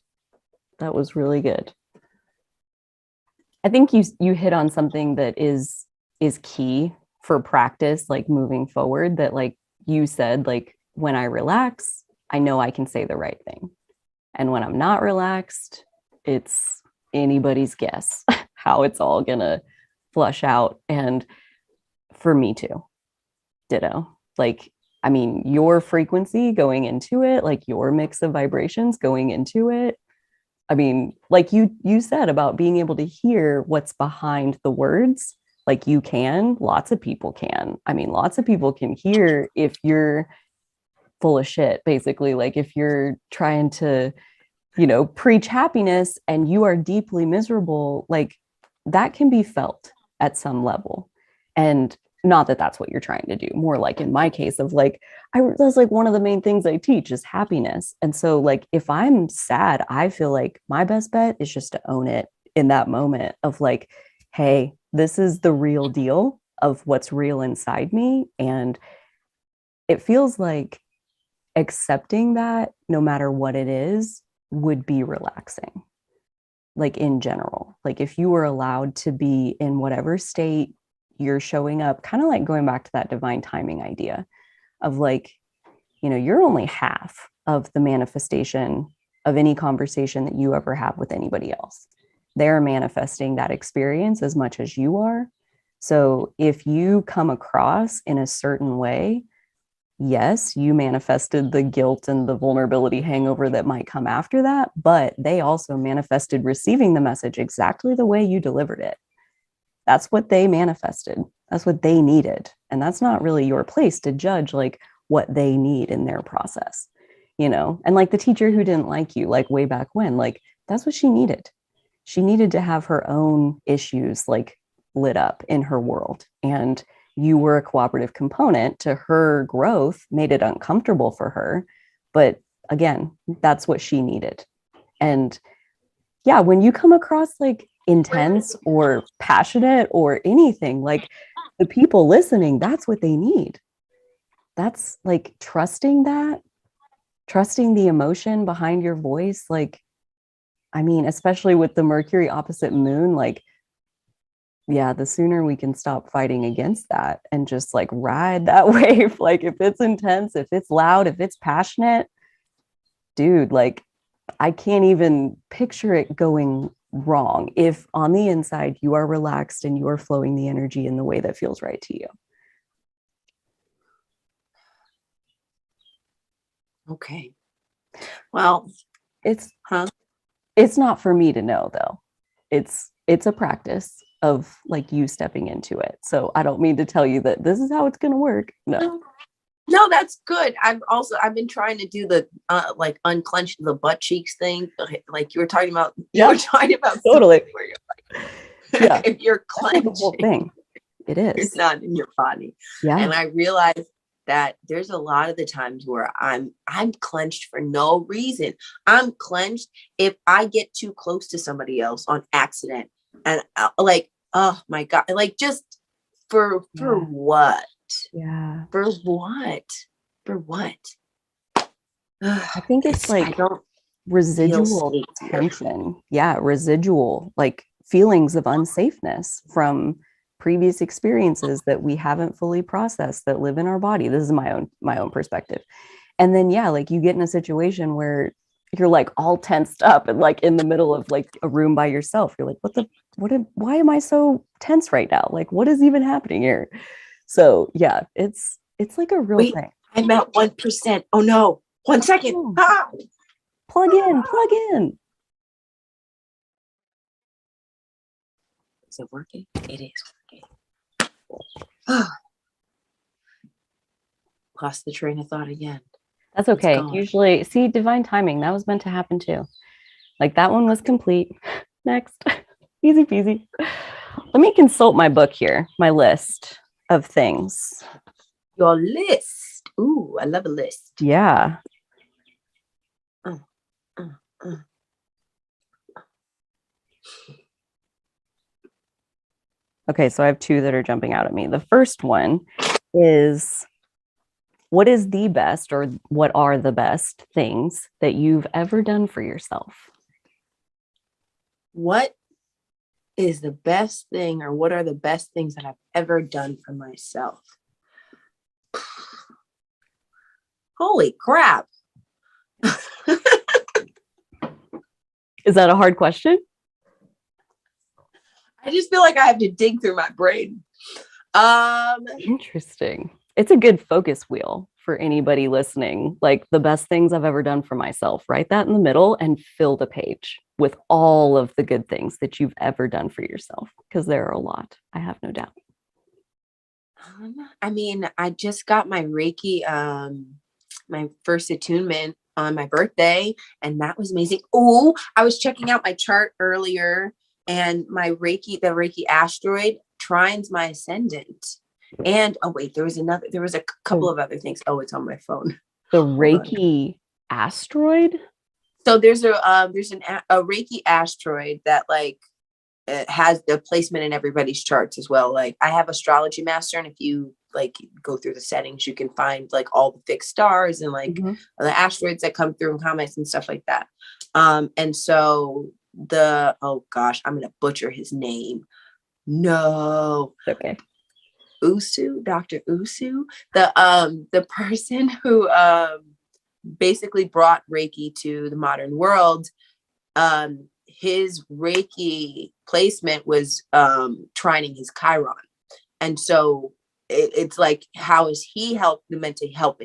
That was really good. I think you hit on something that is key for practice, like moving forward, that like you said, like when I relax, I know I can say the right thing. And when I'm not relaxed, it's anybody's guess how it's all gonna flush out. And for me too, ditto. Like, I mean, your frequency going into it, like your mix of vibrations going into it. I mean, like you said about being able to hear what's behind the words, like you can, lots of people can. I mean, lots of people can hear if you're full of shit, basically. Like if you're trying to preach happiness and you are deeply miserable, like that can be felt at some level. And not that that's what you're trying to do, more like in my case of like, that's like one of the main things I teach is happiness. And so like, if I'm sad, I feel like my best bet is just to own it in that moment of like, hey, this is the real deal of what's real inside me. And it feels like accepting that no matter what it is would be relaxing, like in general. Like if you were allowed to be in whatever state you're showing up, kind of like going back to that divine timing idea of like, you're only half of the manifestation of any conversation that you ever have with anybody else. They're manifesting that experience as much as you are. So if you come across in a certain way, yes, you manifested the guilt and the vulnerability hangover that might come after that, but they also manifested receiving the message exactly the way you delivered it. That's what they manifested. That's what they needed. And that's not really your place to judge like what they need in their process, And like the teacher who didn't like you, like way back when, like that's what she needed. She needed to have her own issues like lit up in her world. And you were a cooperative component to her growth, made it uncomfortable for her. But again, that's what she needed. And yeah, when you come across like intense or passionate or anything, like the people listening, that's what they need. That's like trusting the emotion behind your voice. Like, I mean, especially with the Mercury opposite moon, like, yeah, the sooner we can stop fighting against that and just like ride that wave. Like, if it's intense, if it's loud, if it's passionate, dude, like, I can't even picture it going wrong if on the inside you are relaxed and you are flowing the energy in the way that feels right to you. Okay. Well, it's not for me to know though. It's a practice of like you stepping into it. So I don't mean to tell you that this is how it's going to work. No, that's good. I've been trying to do the like unclench the butt cheeks thing, like you were talking about. You were talking about totally. Where you're like, yeah, if you're clenching, the whole thing, it is. It's not in your body. Yeah, and I realized that there's a lot of the times where I'm clenched for no reason. I'm clenched if I get too close to somebody else on accident, and like, oh my God, like just for what? Yeah. For what? For what? I think it's like residual tension. Yeah, residual like feelings of unsafeness from previous experiences that we haven't fully processed that live in our body. This is my own perspective. And then yeah, like you get in a situation where you're like all tensed up and like in the middle of like a room by yourself. You're like, why am I so tense right now? Like, what is even happening here? So yeah, it's like a real thing. I'm at 1%. Oh no, 1 second. Oh. Plug in. Is it working? It is working. Lost the train of thought again. That's okay. Usually, see, divine timing, that was meant to happen too. Like that one was complete. Next. Easy peasy. Let me consult my book here, my list of things. Your list. Ooh, I love a list. Yeah. Okay, so I have two that are jumping out at me. The first one is, what is the best or what are the best things that you've ever done for yourself? What is the best thing, or what are the best things that I've ever done for myself? Holy crap. Is that a hard question? I just feel like I have to dig through my brain. Interesting. It's a good focus wheel for anybody listening. Like the best things I've ever done for myself. Write that in the middle and fill the page with all of the good things that you've ever done for yourself, because there are a lot. I have no doubt. I mean, I just got my Reiki, my first attunement on my birthday, and that was amazing. Oh, I was checking out my chart earlier, and the Reiki asteroid trines my ascendant. And oh wait, there was a couple of other things. Oh, it's on my phone. The Reiki asteroid. So there's a Reiki asteroid that like it has the placement in everybody's charts as well. Like I have Astrology Master, and if you like go through the settings, you can find like all the fixed stars and like the asteroids that come through and comments and stuff like that. And so oh gosh, I'm gonna butcher his name. No, Okay. Dr. Usu, the person who basically brought Reiki to the modern world. His Reiki placement was trining his Chiron. And so it's like, how is he meant to help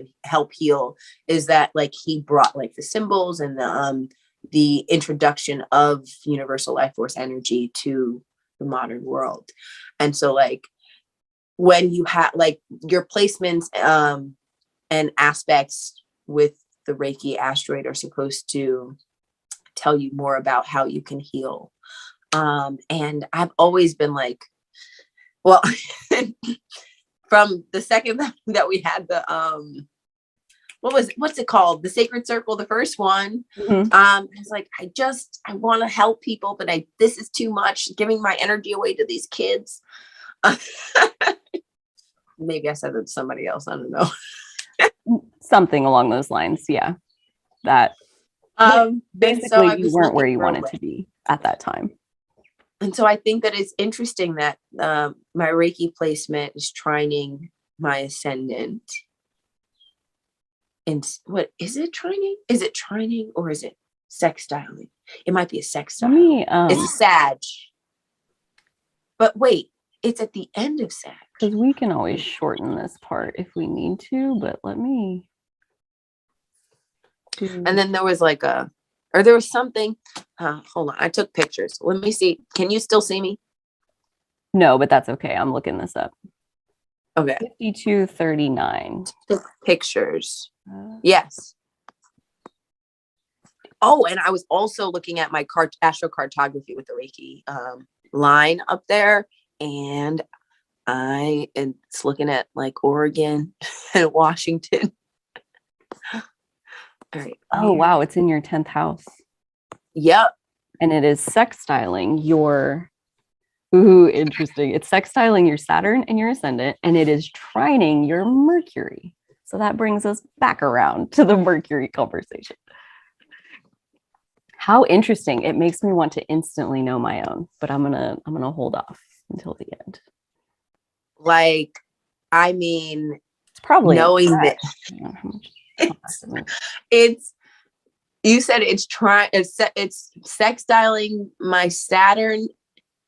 heal? Is that like he brought like the symbols and the introduction of universal life force energy to the modern world. And so like when you have like your placements and aspects with the Reiki asteroid are supposed to tell you more about how you can heal. And I've always been like, well, from the second that we had the what's it called? The Sacred Circle, the first one. I was like, I want to help people, but this is too much, giving my energy away to these kids. Maybe I said that to somebody else. I don't know. Something along those lines. Yeah. That basically so you weren't where you wanted to be at that time. And so I think that it's interesting that my Reiki placement is trining my ascendant. And what is it trining? Is it trining or is it sextiling? It might be a sextile. It's a Sag. But wait, it's at the end of Sag. Because we can always shorten this part if we need to, but let me. And then there was there was something. Hold on, I took pictures. Let me see. Can you still see me? No, but that's okay. I'm looking this up. Okay. 5239. Took pictures. Yes. Oh, and I was also looking at my astrocartography with the Reiki line up there, and it's looking at like Oregon and Washington. All right. Oh, wow. It's in your 10th house. Yep. And it is sextiling your, interesting. It's sextiling your Saturn and your ascendant, and it is trining your Mercury. So that brings us back around to the Mercury conversation. How interesting. It makes me want to instantly know my own, but I'm gonna hold off until the end. Like, I mean, it's probably knowing that it's you said it's sextiling my Saturn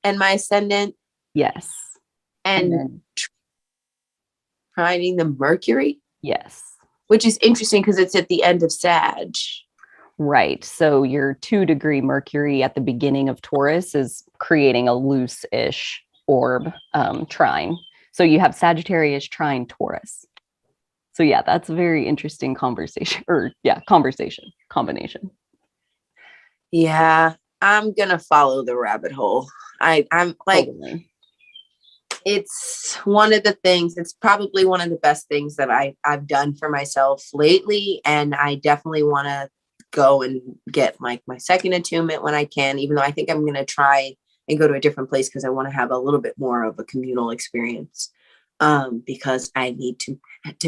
and my ascendant. Yes. And trining the Mercury. Yes. Which is interesting because it's at the end of Sag. Right. So your 2-degree Mercury at the beginning of Taurus is creating a loose-ish orb trine. So you have Sagittarius trine Taurus. So yeah, that's a very interesting combination. Yeah, I'm gonna follow the rabbit hole. I'm like, totally. It's one of the things. It's probably one of the best things that I've done for myself lately, and I definitely want to go and get like my second attunement when I can. Even though I think I'm gonna try and go to a different place because I want to have a little bit more of a communal experience. Because I need to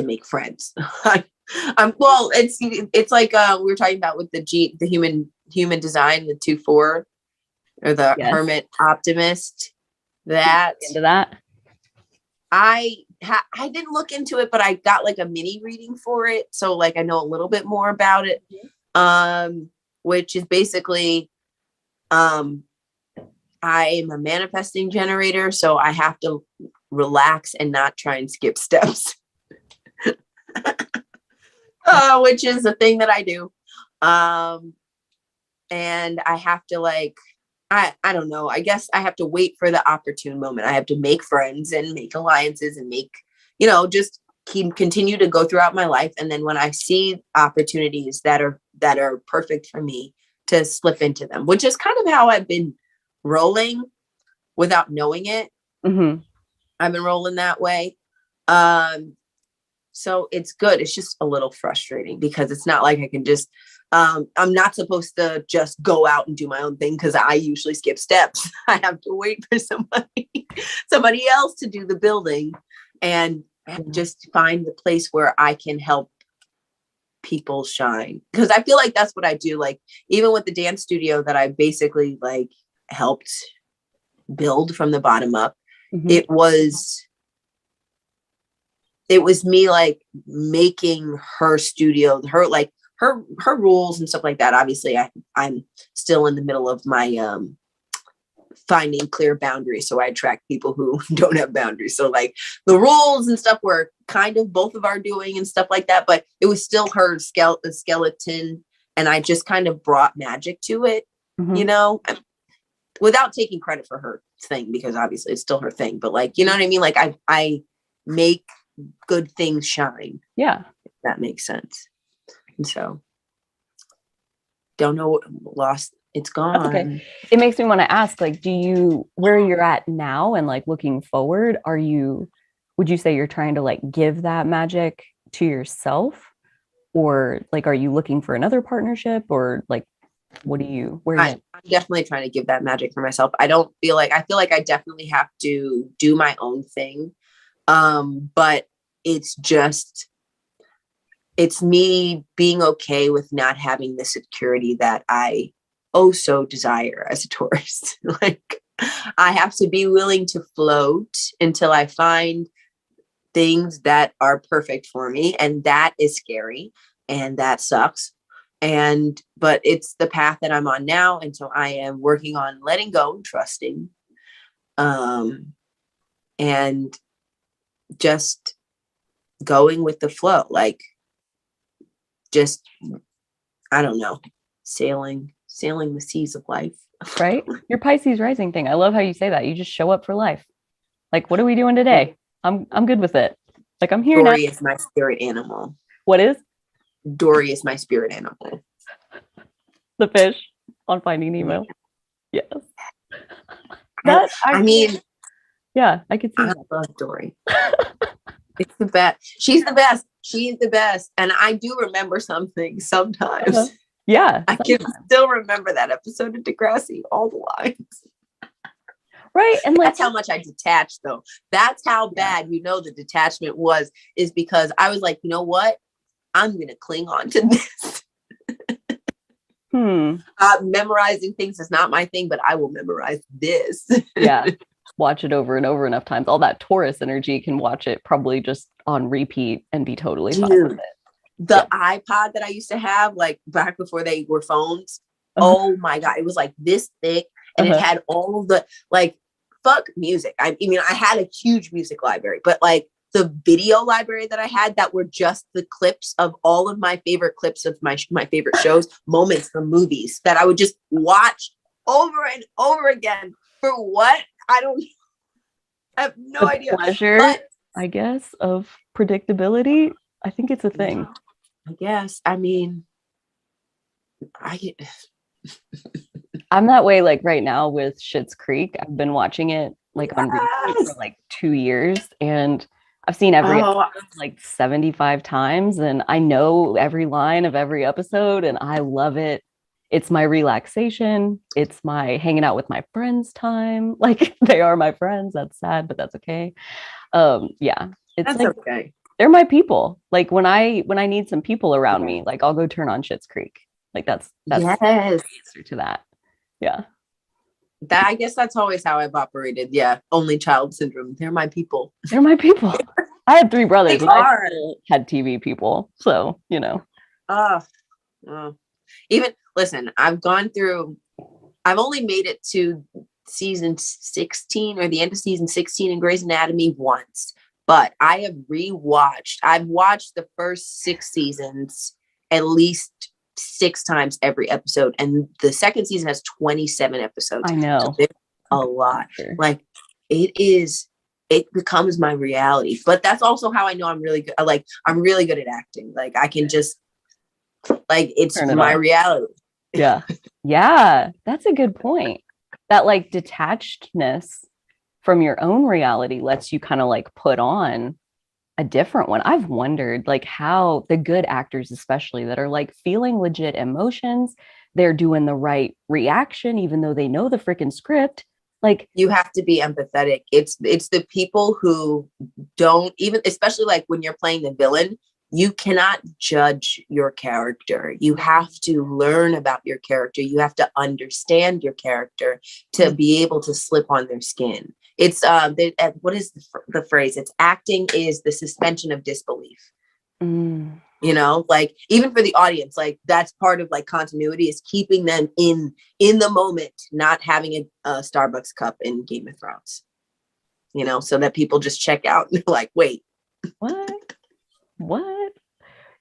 make friends. Well, it's like we were talking about with the human design, the 2-4 or the hermit optimist. Into that. I didn't look into it, but I got like a mini reading for it, so like I know a little bit more about it. Which is basically, I am a manifesting generator, so I have to relax and not try and skip steps, which is a thing that I do. And I have to I don't know. I guess I have to wait for the opportune moment. I have to make friends and make alliances and make, just continue to go throughout my life. And then when I see opportunities that are perfect for me, to slip into them, which is kind of how I've been rolling without knowing it. Mm-hmm. I've been rolling that way. So it's good. It's just a little frustrating because it's not like I can just, I'm not supposed to just go out and do my own thing because I usually skip steps. I have to wait for somebody else to do the building and just find the place where I can help people shine. Because I feel like that's what I do. Like, even with the dance studio that I basically like helped build from the bottom up, Mm-hmm. it was me like making her studio, her rules and stuff like that. Obviously I'm still in the middle of my finding clear boundaries, so I attract people who don't have boundaries. So like the rules and stuff were kind of both of our doing and stuff like that, but it was still her skeleton, and I just kind of brought magic to it. Mm-hmm. You know, without taking credit for her thing, because obviously it's still her thing, but like, you know what I mean? Like I make good things shine. Yeah. If that makes sense. And so don't know, lost, it's gone. Okay. It makes me want to ask, like, where you're at now and like looking forward, would you say you're trying to like give that magic to yourself, or like, are you looking for another partnership, or like, I'm definitely trying to give that magic for myself. I feel like I definitely have to do my own thing. But it's me being okay with not having the security that I so desire as a Taurus. Like, I have to be willing to float until I find things that are perfect for me. And that is scary and that sucks. But it's the path that I'm on now. And so I am working on letting go and trusting. And just going with the flow, like just, I don't know, sailing the seas of life. Right? Your Pisces rising thing. I love how you say that. You just show up for life. Like, what are we doing today? I'm good with it. Like, I'm here Dory now. is my spirit animal. What is? Dory is my spirit animal. The fish on Finding Nemo. Yes. Yeah, I could see that. I love Dory. It's the best. She's the best. She's the best. And I do remember something sometimes. Uh-huh. Yeah. I can still remember that episode of Degrassi, all the lines. Right. And like, that's how much I detached, though. That's how bad, the detachment is because I was like, you know what? I'm going to cling on to this. Memorizing things is not my thing, but I will memorize this. Yeah. Watch it over and over enough times. All that Taurus energy can watch it probably just on repeat and be totally fine with it. The iPod that I used to have, like back before they were phones. Oh my God. It was like this thick, and it had all the fuck music. I mean, I had a huge music library, but like the video library that I had, that were just the clips of all of my favorite clips of my favorite shows, moments from movies that I would just watch over and over again. For what? I have no idea. Pleasure, I guess, of predictability. I think it's a thing. I guess. I mean, I'm that way, like right now with Schitt's Creek. I've been watching it like on repeat for like 2 years, and I've seen every episode like 75 times, and I know every line of every episode, and I love it. It's my relaxation. It's my hanging out with my friends time. Like, they are my friends. That's sad, but that's okay. Yeah, that's like, okay. They're my people. Like when I need some people around me, like I'll go turn on Schitt's Creek. Like that's yes. The answer to that. Yeah. I guess that's always how I've operated. Yeah. Only child syndrome. They're my people. They're my people. I had 3 brothers. I had TV people. So, even listen, I've only made it to season 16 or the end of season 16 in Grey's Anatomy once, but I've watched the first 6 seasons at least 6 times every episode. And the second season has 27 episodes. I know. So there's a lot. Sure. Like, it is it becomes my reality. But that's also how I know I'm really good. Like, I'm really good at acting. Like, I can just, like, it's my reality. Yeah. Yeah. That's a good point. That like detachedness from your own reality lets you kind of like put on a different one. I've wondered like how the good actors, especially that are like feeling legit emotions, they're doing the right reaction, even though they know the freaking script. Like, you have to be empathetic. It's the people who don't even, especially like when you're playing the villain, you cannot judge your character. You have to learn about your character. You have to understand your character to be able to slip on their skin. It's what is the phrase? It's acting is the suspension of disbelief. You know, like even for the audience, like that's part of like continuity, is keeping them in the moment, not having a Starbucks cup in Game of Thrones, you know, so that people just check out and like, wait, what?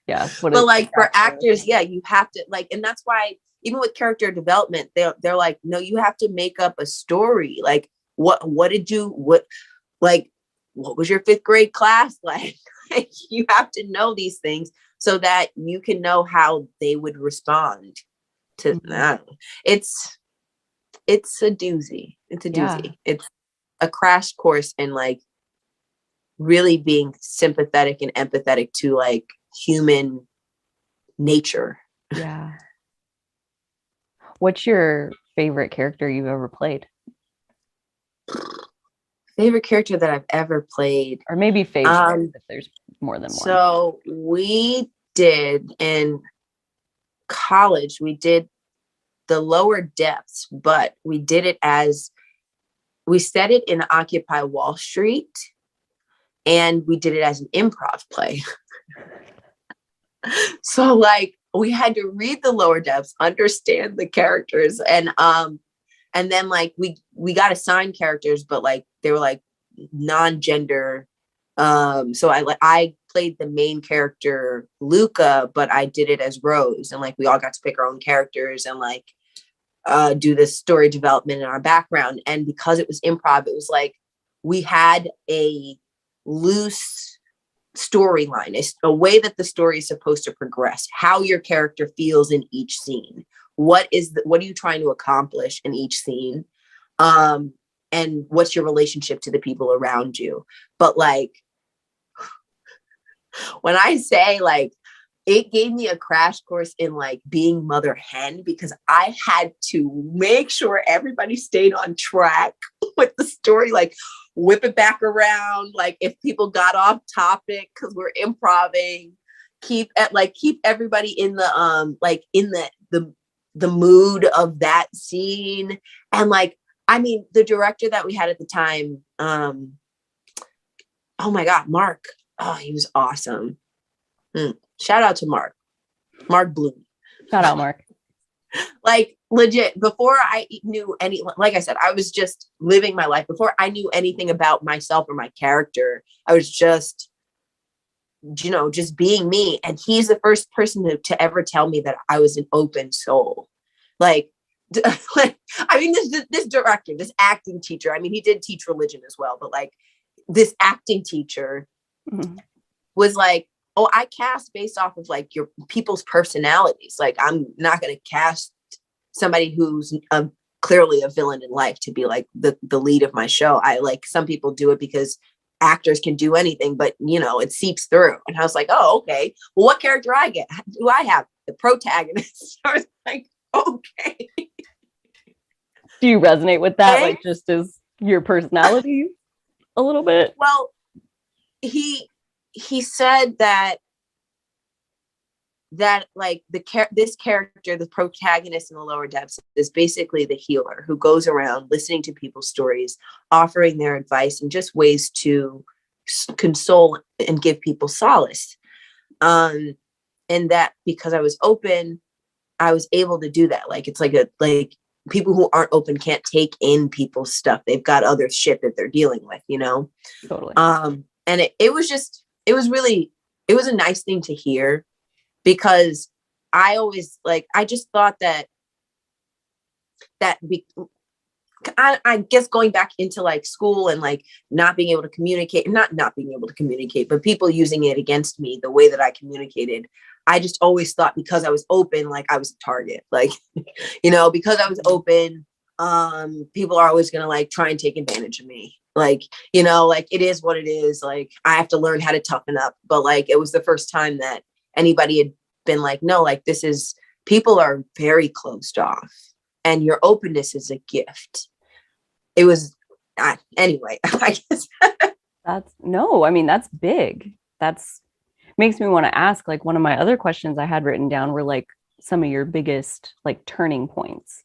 Yeah. But like for actors, yeah, you have to like, and that's why even with character development, they're like, no, you have to make up a story. Like, what was your fifth grade class like? You have to know these things so that you can know how they would respond to that. It's a doozy. It's a doozy. Yeah. It's a crash course in like really being sympathetic and empathetic to like human nature. Yeah. What's your favorite character you've ever played? Favorite character that I've ever played, or maybe favorite if there's more than one. So we did in college, we did the lower depths, but we did it as, we set it in Occupy Wall Street, and we did it as an improv play. So like we had to read the lower depths, understand the characters, and then like we got assigned characters, but like they were like non-gender. So I played the main character Luca, but I did it as Rose, and like we all got to pick our own characters and like do this story development in our background. And because it was improv, it was like we had a loose storyline. It's a way that the story is supposed to progress, how your character feels in each scene. What are you trying to accomplish in each scene? And what's your relationship to the people around you? But like, when I say like, it gave me a crash course in like being mother hen, because I had to make sure everybody stayed on track with the story, like whip it back around. Like if people got off topic because we're improvising, keep everybody in the like in the mood of that scene. And like, I mean, the director that we had at the time, oh my God, Mark. Oh, he was awesome. Shout out to Mark Bloom. Shout out, Mark. Like legit, before I knew any, like I said, I was just living my life. Before I knew anything about myself or my character, I was just, just being me. And he's the first person to ever tell me that I was an open soul. Like, I mean, this director, this acting teacher, I mean, he did teach religion as well, but like this acting teacher was like, oh, I cast based off of like your people's personalities. Like, I'm not going to cast somebody who's clearly a villain in life to be like the lead of my show. I like, some people do it because actors can do anything, but it seeps through. And I was like, oh, okay. Well, what character do I have? The protagonist. I was like, okay. Do you resonate with that? Like just as your personality a little bit? Well, he said that like this character, the protagonist in the lower depths, is basically the healer who goes around listening to people's stories, offering their advice and just ways to console and give people solace. And that because I was open, I was able to do that. Like, it's like people who aren't open can't take in people's stuff. They've got other shit that they're dealing with, Totally. And it was a nice thing to hear, because I always I just thought that I guess going back into like school and like not being able to communicate, not being able to communicate, but people using it against me, the way that I communicated. I just always thought because I was open, like I was a target, like, because I was open, people are always going to like try and take advantage of me. Like, like it is what it is. Like I have to learn how to toughen up. But like, it was the first time that anybody had been like, no, like people are very closed off and your openness is a gift. It was, anyway, I guess. That's big. That's makes me want to ask, like, one of my other questions I had written down were like some of your biggest like turning points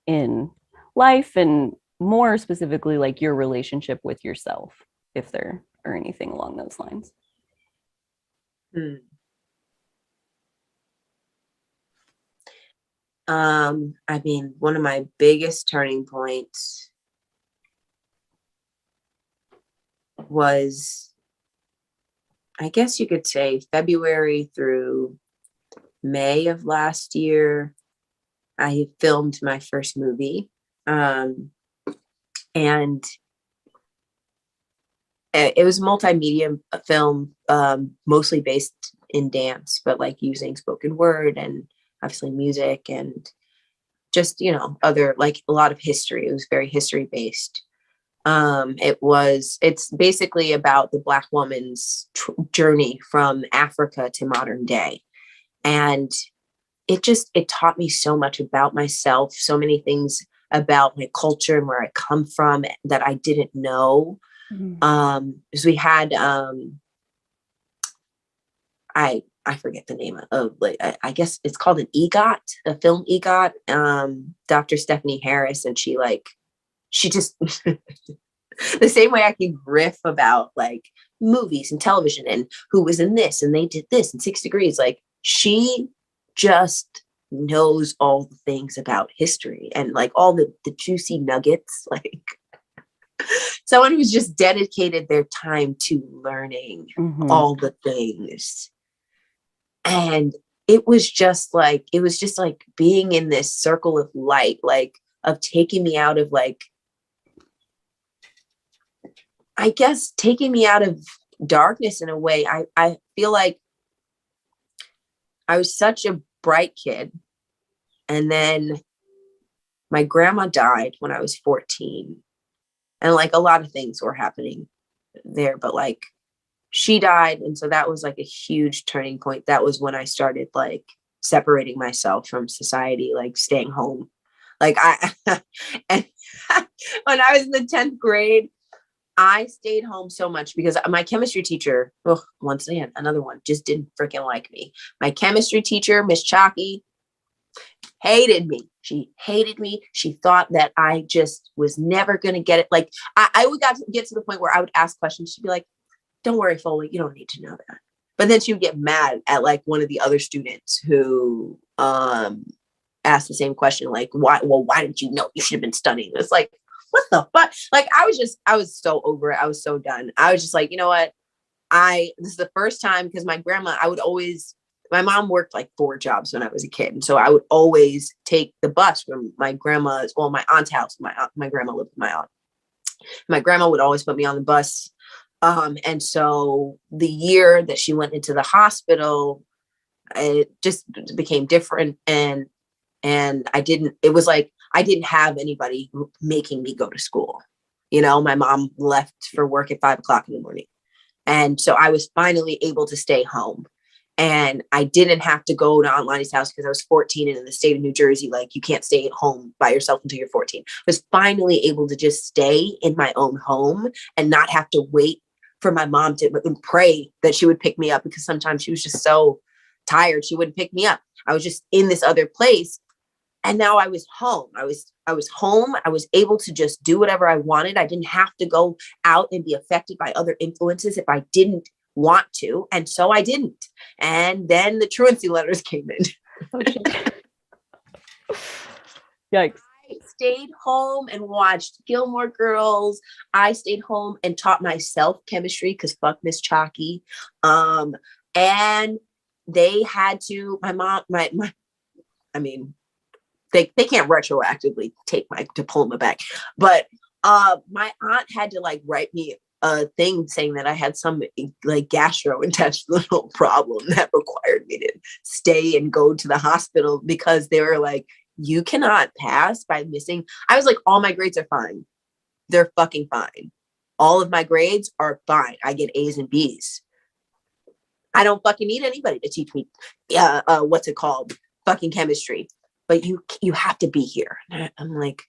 in life, and more specifically like your relationship with yourself, if there are anything along those lines. I mean, one of my biggest turning points was, I guess you could say, February through May of last year. I filmed my first movie. And it was a multimedia film, mostly based in dance, but like using spoken word and obviously music and just, other, like a lot of history. It was very history based. It's basically about the Black woman's journey from Africa to modern day. And it taught me so much about myself, so many things about my culture and where I come from that I didn't know. Because we had, I forget the name of, like, I guess it's called an EGOT, a film EGOT, Dr. Stephanie Harris. And she just, the same way I can riff about like movies and television and who was in this and they did this in 6 Degrees. Like she just knows all the things about history and like all the juicy nuggets, like someone who's just dedicated their time to learning all the things. And it was just like being in this circle of light, like of taking me out of like, I guess taking me out of darkness in a way. I feel like I was such a bright kid. And then my grandma died when I was 14. And like a lot of things were happening there, but like she died. And so that was like a huge turning point. That was when I started like separating myself from society, like staying home. Like and when I was in the 10th grade, I stayed home so much because my chemistry teacher, once again, another one, just didn't freaking like me. My chemistry teacher, Miss Chalky, hated me. She hated me. She thought that I just was never going to get it. Like I would get to the point where I would ask questions. She'd be like, don't worry, Fola, you don't need to know that. But then she would get mad at like one of the other students who asked the same question, like, why didn't you know? You should have been studying. It's like, what the fuck? Like, I was so over it. I was so done. I was just like, you know what? This is the first time, because my grandma, my mom worked like 4 jobs when I was a kid. And so I would always take the bus from my aunt's house. My grandma lived with my aunt. My grandma would always put me on the bus. And so the year that she went into the hospital, it just became different. And it was like, I didn't have anybody making me go to school. My mom left for work at 5:00 in the morning. And so I was finally able to stay home. And I didn't have to go to Aunt Lonnie's house because I was 14, and in the state of New Jersey, like you can't stay at home by yourself until you're 14. I was finally able to just stay in my own home and not have to wait for my mom to pray that she would pick me up, because sometimes she was just so tired she wouldn't pick me up. I was just in this other place. And now I was home. I was home. I was able to just do whatever I wanted. I didn't have to go out and be affected by other influences if I didn't want to. And so I didn't. And then the truancy letters came in. Yikes. I stayed home and watched Gilmore Girls. I stayed home and taught myself chemistry because fuck Miss Chalky. And they had to, my mom, they can't retroactively take my diploma back. But my aunt had to like write me a thing saying that I had some like gastrointestinal problem that required me to stay and go to the hospital, because they were like, you cannot pass by missing. I was like, all my grades are fine. They're fucking fine. All of my grades are fine. I get A's and B's. I don't fucking need anybody to teach me, what's it called? Fucking chemistry. But you have to be here. And I'm like,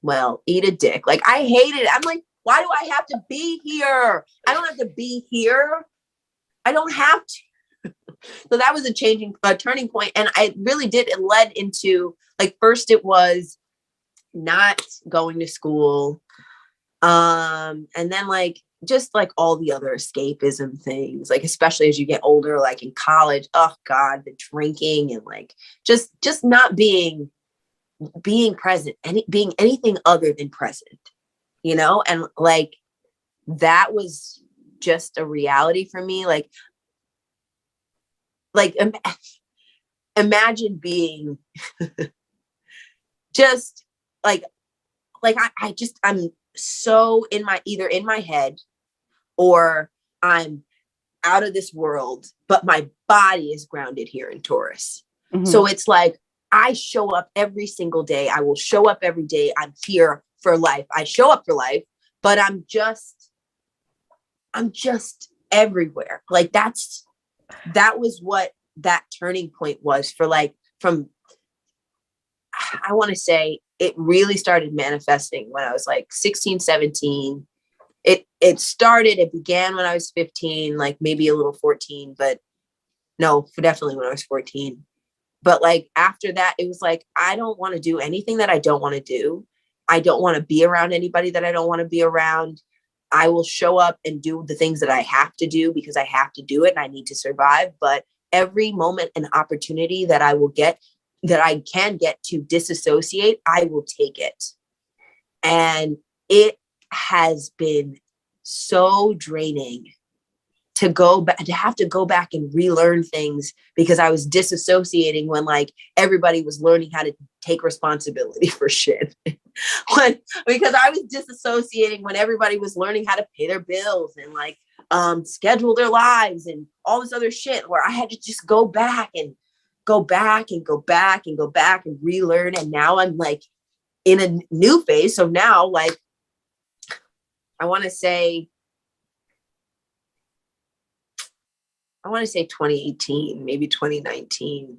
well, eat a dick. Like, I hate it. I'm like, why do I have to be here? I don't have to be here. I don't have to. So that was a turning point. And I really did. It led into, like, first it was not going to school. And then like, just like all the other escapism things, like, especially as you get older, like in college, oh God, the drinking and like, just not being present, being anything other than present, you know? And like, that was just a reality for me. Like imagine being just like I'm so either in my head, or I'm out of this world, but my body is grounded here in Taurus. Mm-hmm. So it's like, I show up every single day. I will show up every day. I'm here for life. I show up for life, but I'm just everywhere. Like that was what that turning point was for, like, I want to say it really started manifesting when I was like 16, 17. It began when I was 15, like maybe a little 14, but no, definitely when I was 14. But like after that, it was like, I don't want to do anything that I don't want to do. I don't want to be around anybody that I don't want to be around. I will show up and do the things that I have to do because I have to do it and I need to survive. But every moment and opportunity that I can get to disassociate, I will take it. And it has been so draining to have to go back and relearn things, because I was disassociating when like everybody was learning how to take responsibility for shit. Because I was disassociating when everybody was learning how to pay their bills and like schedule their lives and all this other shit, where I had to just go back and relearn. And now I'm like in a new phase. So now, like, I want to say 2018, maybe 2019.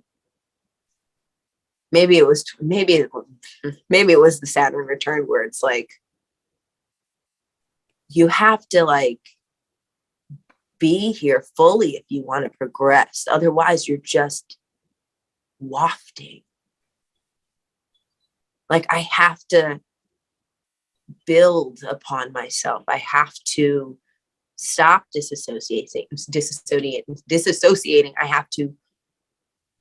Maybe it was the Saturn return, where it's like, you have to like be here fully if you want to progress. Otherwise, you're just wafting. Like, I have to build upon myself. I have to stop disassociating. I have to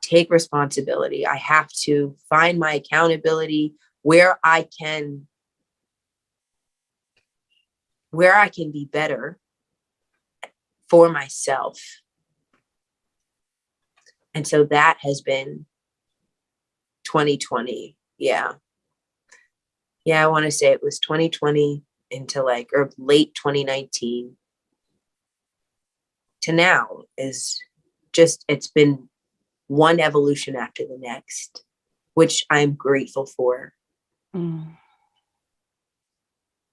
take responsibility. I have to find my accountability where I can be better for myself. And so that has been 2020. Yeah. I want to say it was 2020 into like, or late 2019 to now, is just, it's been one evolution after the next, which I'm grateful for. Mm.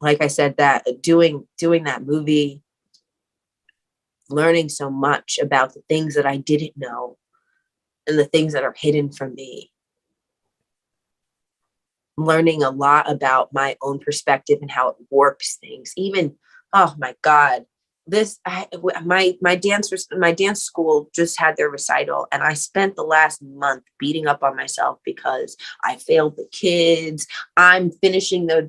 Like I said, that doing that movie, learning so much about the things that I didn't know and the things that are hidden from me. Learning a lot about my own perspective and how it warps things. Even, oh my God, my dance school just had their recital, and I spent the last month beating up on myself because I failed the kids. I'm finishing their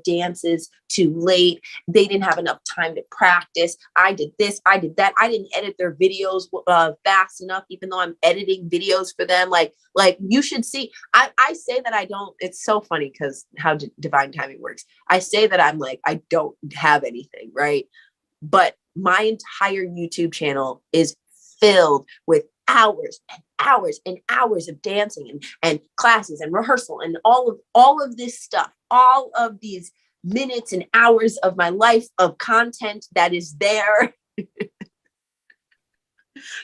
dances too late. They didn't have enough time to practice. I did this, I did that. I didn't edit their videos fast enough, even though I'm editing videos for them. Like you should see. I say that I don't. It's so funny because how divine timing works. I say that I'm like, I don't have anything, right? But my entire YouTube channel is filled with hours and hours and hours of dancing and classes and rehearsal and all of this stuff, all of these minutes and hours of my life of content that is there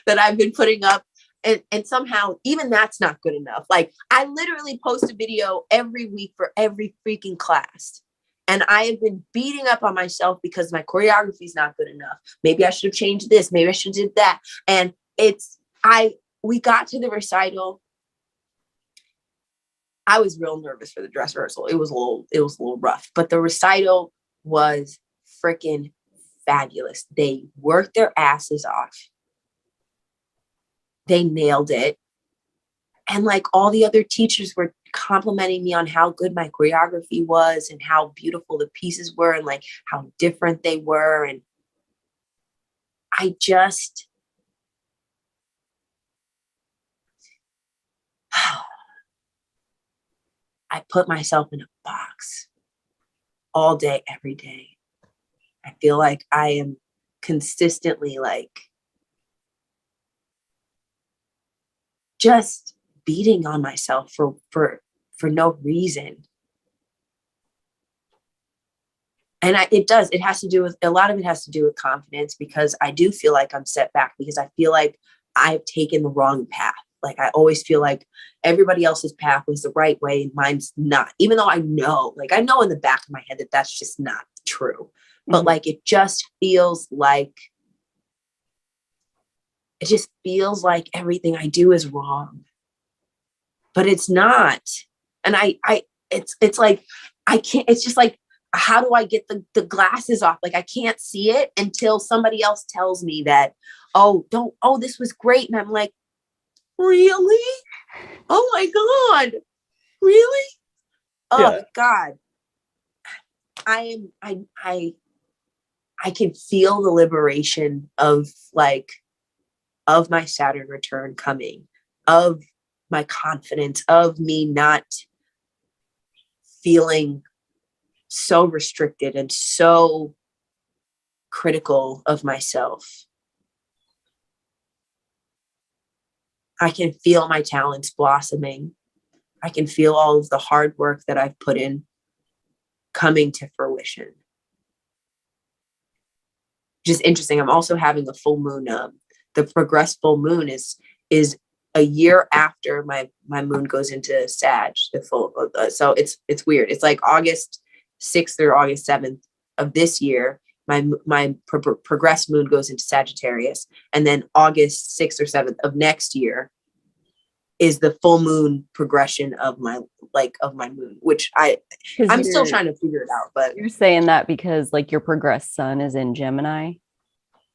that I've been putting up. And somehow even that's not good enough. Like, I literally post a video every week for every freaking class. And I have been beating up on myself because my choreography is not good enough. Maybe I should have changed this. Maybe I should have did that. And we got to the recital. I was real nervous for the dress rehearsal. It was a little rough, but the recital was freaking fabulous. They worked their asses off. They nailed it. And like, all the other teachers were complimenting me on how good my choreography was and how beautiful the pieces were and like how different they were. And I put myself in a box all day, every day. I feel like I am consistently like just beating on myself for no reason. And it has to do with, a lot of it has to do with confidence, because I do feel like I'm set back because I feel like I've taken the wrong path. Like, I always feel like everybody else's path was the right way and mine's not, even though I know in the back of my head that that's just not true. But like, it just feels like everything I do is wrong, but it's not. And it's like, I can't, it's just like, how do I get the glasses off? Like, I can't see it until somebody else tells me that, this was great. And I'm like, really? Oh my God. Really? Oh God. I can feel the liberation of my Saturn return coming, of my confidence, of me not feeling so restricted and so critical of myself. I can feel my talents blossoming. I can feel all of the hard work that I've put in coming to fruition. Just interesting. I'm also having a full moon. The progressed full moon is a year after my moon goes into Sag. The full, so it's weird. It's like August 6th or August 7th of this year. My progressed moon goes into Sagittarius, and then August 6th or 7th of next year is the full moon progression of my moon, which I'm still trying to figure it out. But you're saying that because like your progressed sun is in Gemini,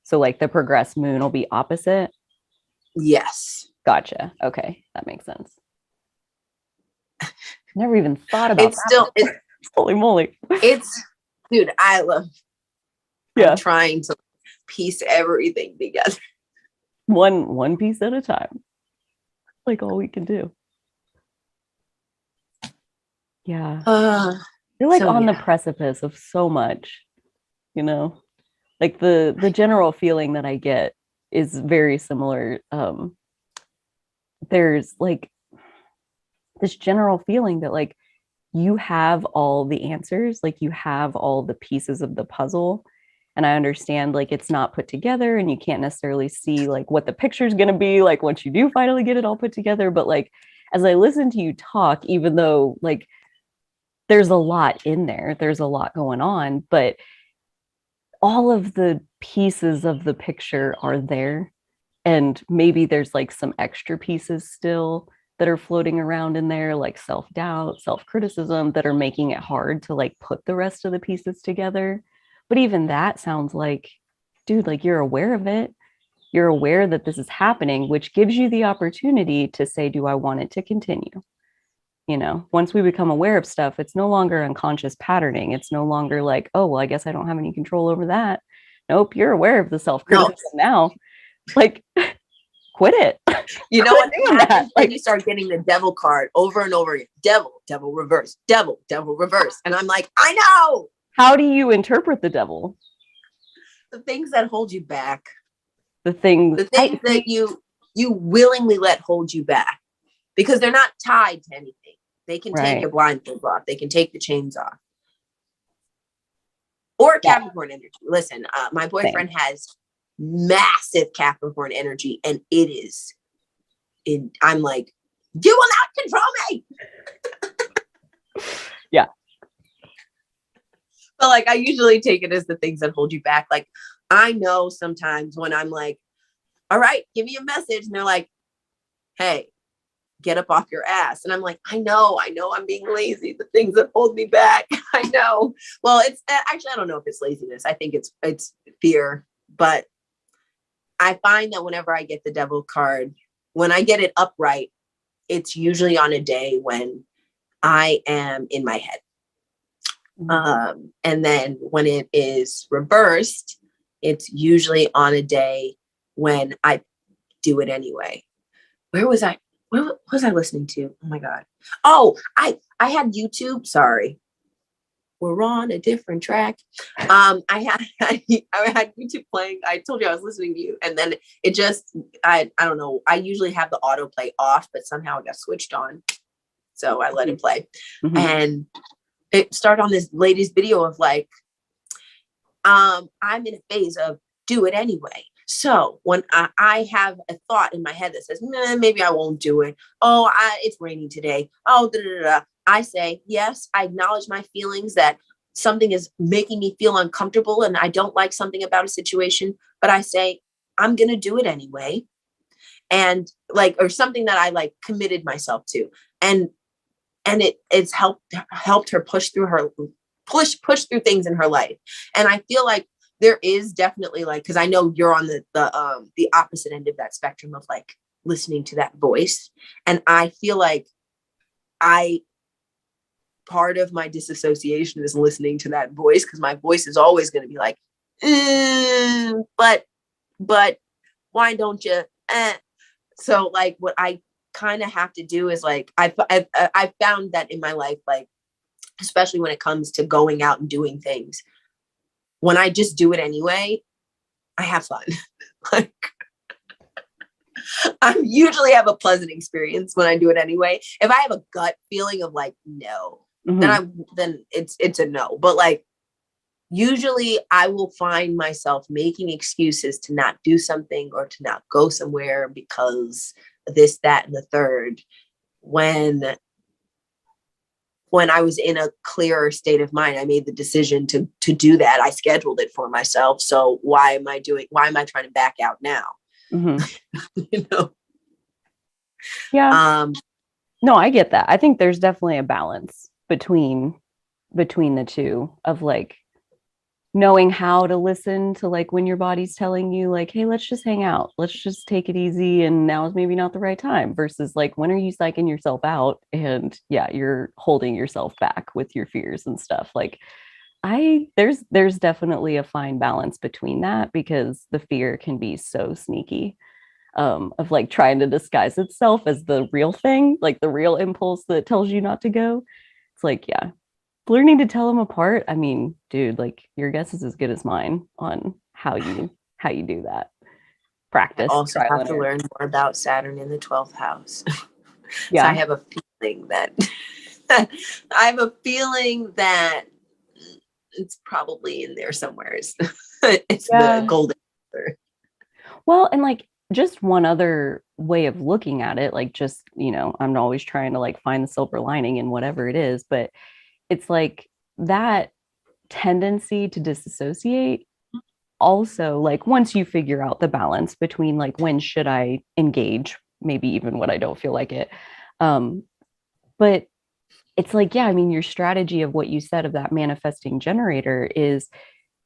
so like the progressed moon will be opposite. Yes. Gotcha. Okay, that makes sense. Never even thought about that. Holy moly. Dude, I'm trying to piece everything together. One piece at a time. Like all we can do. Yeah. You're like on the precipice of so much, like the general feeling that I get is very similar. There's like this general feeling that like you have all the answers, like you have all the pieces of the puzzle. And I understand like it's not put together and you can't necessarily see like what the picture is going to be like once you do finally get it all put together. But like, as I listen to you talk, even though like there's a lot in there, there's a lot going on, but all of the pieces of the picture are there. And maybe there's like some extra pieces still that are floating around in there, like self-doubt, self-criticism, that are making it hard to like put the rest of the pieces together. But even that sounds like, dude, like you're aware of it. You're aware that this is happening, which gives you the opportunity to say, do I want it to continue? Once we become aware of stuff, it's no longer unconscious patterning. It's no longer like, oh, well, I guess I don't have any control over that. Nope, you're aware of the self-criticism now. Like, quit it. You know what happens when you start getting the devil card over and over again? Devil reverse, devil reverse. And I'm like, I know. How do you interpret the devil? The things that hold you back. The things that you you willingly let hold you back, because they're not tied to anything. They can take your blindfolds off. They can take the chains off. Or Capricorn energy. Listen, my boyfriend has massive Capricorn energy, and I'm like, you will not control me. Yeah. But like, I usually take it as the things that hold you back. Like, I know sometimes when I'm like, all right, give me a message. And they're like, hey, get up off your ass. And I'm like, I know I'm being lazy. The things that hold me back. I know. Well, it's actually, I don't know if it's laziness. I think it's fear. But I find that whenever I get the devil card, when I get it upright, it's usually on a day when I am in my head. And then when it is reversed, it's usually on a day when I do it anyway. Where was I? What was I listening to? Oh my God. Oh, I had YouTube. Sorry. We're on a different track. I had YouTube playing. I told you I was listening to you. And then it just, I don't know. I usually have the autoplay off, but somehow it got switched on. So I let it play. Mm-hmm. And it started on this lady's video of like, I'm in a phase of do it anyway. So when I have a thought in my head that says, maybe I won't do it. Oh, it's raining today. Oh, I say, yes, I acknowledge my feelings that something is making me feel uncomfortable and I don't like something about a situation, but I say, I'm going to do it anyway. And like, or something that I like committed myself to. And it's helped her push through things in her life. And I feel like there is definitely like, because I know you're on the opposite end of that spectrum of like listening to that voice. And I feel like part of my disassociation is listening to that voice, because my voice is always going to be like, but why don't you? So like what I kind of have to do is like, I've found that in my life, like, especially when it comes to going out and doing things, when I just do it anyway, I have fun. Like, I usually have a pleasant experience when I do it anyway. If I have a gut feeling of like, no, mm-hmm. then it's a no. But like, usually I will find myself making excuses to not do something or to not go somewhere because this, that, and the third, when I was in a clearer state of mind. I made the decision to do that. I scheduled it for myself. So why am I trying to back out now? Mm-hmm. You know? Yeah. No, I get that. I think there's definitely a balance between the two of like knowing how to listen to like when your body's telling you like, hey, let's just hang out. Let's just take it easy. And now is maybe not the right time, versus like, when are you psyching yourself out? And yeah, you're holding yourself back with your fears and stuff. Like there's definitely a fine balance between that, because the fear can be so sneaky, of like trying to disguise itself as the real thing, like the real impulse that tells you not to go. It's like, yeah, learning to tell them apart. I mean, dude, like your guess is as good as mine on how you do that. Practice. I also have to learn more about Saturn in the 12th house. Yeah. So I have a feeling that it's probably in there somewhere. It's the golden answer. Well, and like just one other way of looking at it, like just, I'm always trying to like find the silver lining in whatever it is, but it's like that tendency to disassociate also, like once you figure out the balance between like when should I engage, maybe even when I don't feel like it. But it's like, yeah, I mean, your strategy of what you said of that manifesting generator is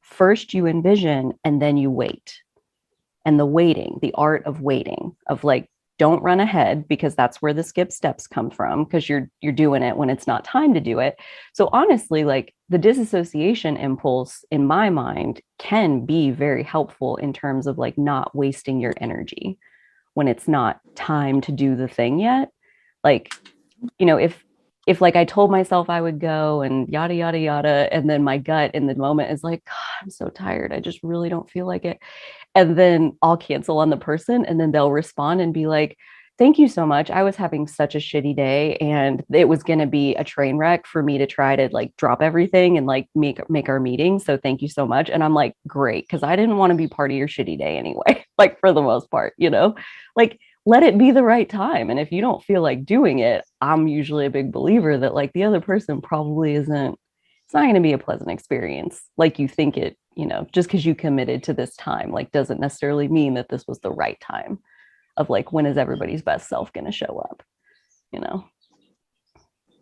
first you envision and then you wait. And the art of waiting, of like, don't run ahead, because that's where the skip steps come from, because you're doing it when it's not time to do it. So honestly, like the disassociation impulse in my mind can be very helpful in terms of like not wasting your energy when it's not time to do the thing yet. Like, if if like I told myself I would go and yada, yada, yada, and then my gut in the moment is like, God, I'm so tired. I just really don't feel like it. And then I'll cancel on the person and then they'll respond and be like, thank you so much. I was having such a shitty day and it was going to be a train wreck for me to try to like drop everything and like make our meeting. So thank you so much. And I'm like, great, because I didn't want to be part of your shitty day anyway, like for the most part, you know, like let it be the right time. And if you don't feel like doing it, I'm usually a big believer that like the other person probably isn't, it's not going to be a pleasant experience like you think it, you know, just because you committed to this time, like doesn't necessarily mean that this was the right time of like, when is everybody's best self going to show up, you know?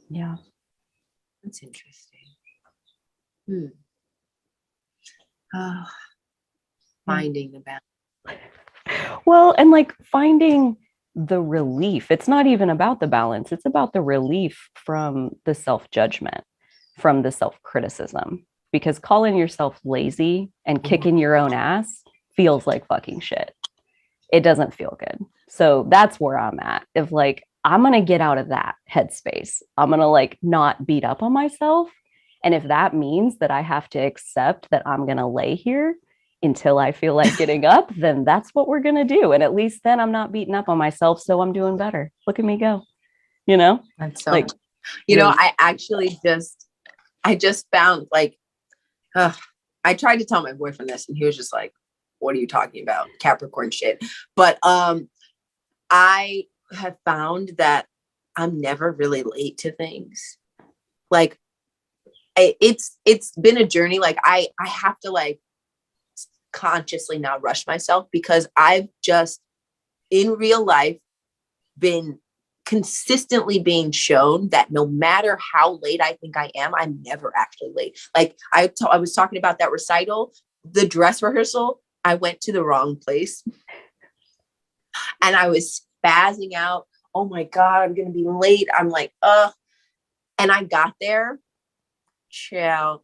Yeah. That's interesting. Finding the balance. Well, and like finding the relief. It's not even about the balance. It's about the relief from the self-judgment, from the self-criticism, because calling yourself lazy and kicking your own ass feels like fucking shit. It doesn't feel good. So that's where I'm at. If like, I'm going to get out of that headspace. I'm going to like not beat up on myself. And if that means that I have to accept that I'm going to lay here until I feel like getting up, then that's what we're going to do. And at least then I'm not beating up on myself. So I'm doing better. Look at me go, you know? That's so, like, you know, I actually just found like, I tried to tell my boyfriend this and he was just like, what are you talking about? Capricorn shit. But I have found that I'm never really late to things. Like it's been a journey. Like I have to like consciously not rush myself because I've just in real life been consistently being shown that no matter how late I think I am, I'm never actually late. Like I was talking about that recital, the dress rehearsal, I went to the wrong place and I was spazzing out. Oh my God, I'm going to be late. I'm like, and I got there. Chill.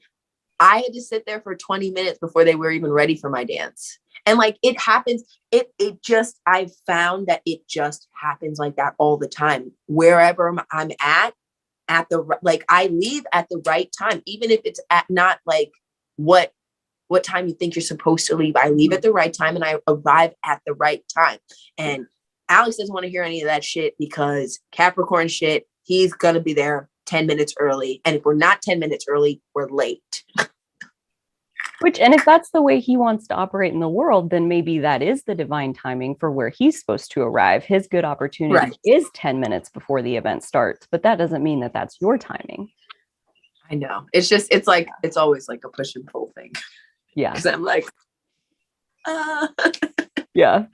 I had to sit there for 20 minutes before they were even ready for my dance. And like, it happens. It just, I've found that it just happens like that all the time. Wherever I'm at like I leave at the right time, even if it's at not like what time you think you're supposed to leave. I leave at the right time and I arrive at the right time. And Alex doesn't want to hear any of that shit because Capricorn shit, he's going to be there 10 minutes early. And if we're not 10 minutes early, we're late. And if that's the way he wants to operate in the world, then maybe that is the divine timing for where he's supposed to arrive. His good opportunity is 10 minutes before the event starts, but that doesn't mean that that's your timing. I know. It's just, it's like, it's always like a push and pull thing. Yeah. Because I'm like, yeah.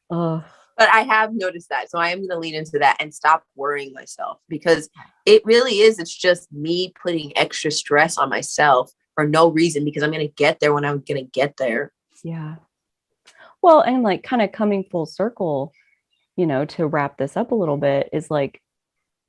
But I have noticed that. So I am going to lean into that and stop worrying myself because it really is. It's just me putting extra stress on myself for no reason because I'm going to get there when I'm going to get there. Yeah. Well, and like kind of coming full circle, you know, to wrap this up a little bit is like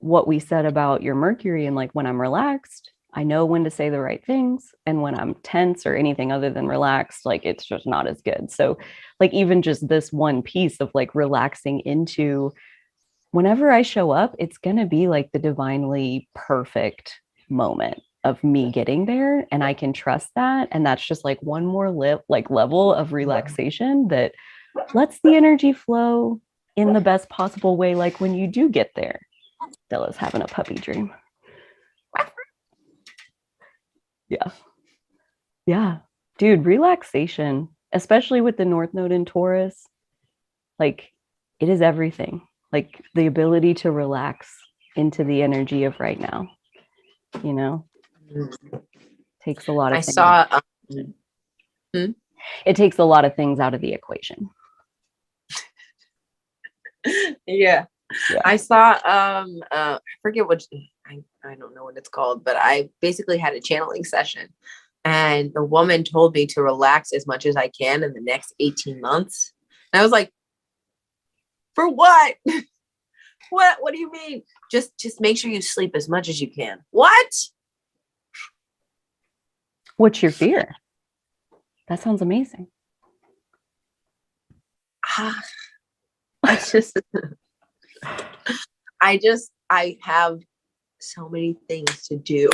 what we said about your Mercury and like when I'm relaxed, I know when to say the right things. And when I'm tense or anything other than relaxed, like it's just not as good. So like even just this one piece of like relaxing into whenever I show up, it's going to be like the divinely perfect moment of me getting there. And I can trust that. And that's just like one more level of relaxation that lets the energy flow in the best possible way. Like when you do get there. Stella's having a puppy dream. Yeah. Yeah. Dude, relaxation, especially with the North Node in Taurus, like it is everything. Like the ability to relax into the energy of right now, you know, takes a lot of things. It takes a lot of things out of the equation. Yeah. I saw, I forget what, I don't know what it's called, but I basically had a channeling session and the woman told me to relax as much as I can in the next 18 months. And I was like, for what? What do you mean? Just make sure you sleep as much as you can. What? What's your fear? That sounds amazing. I have so many things to do.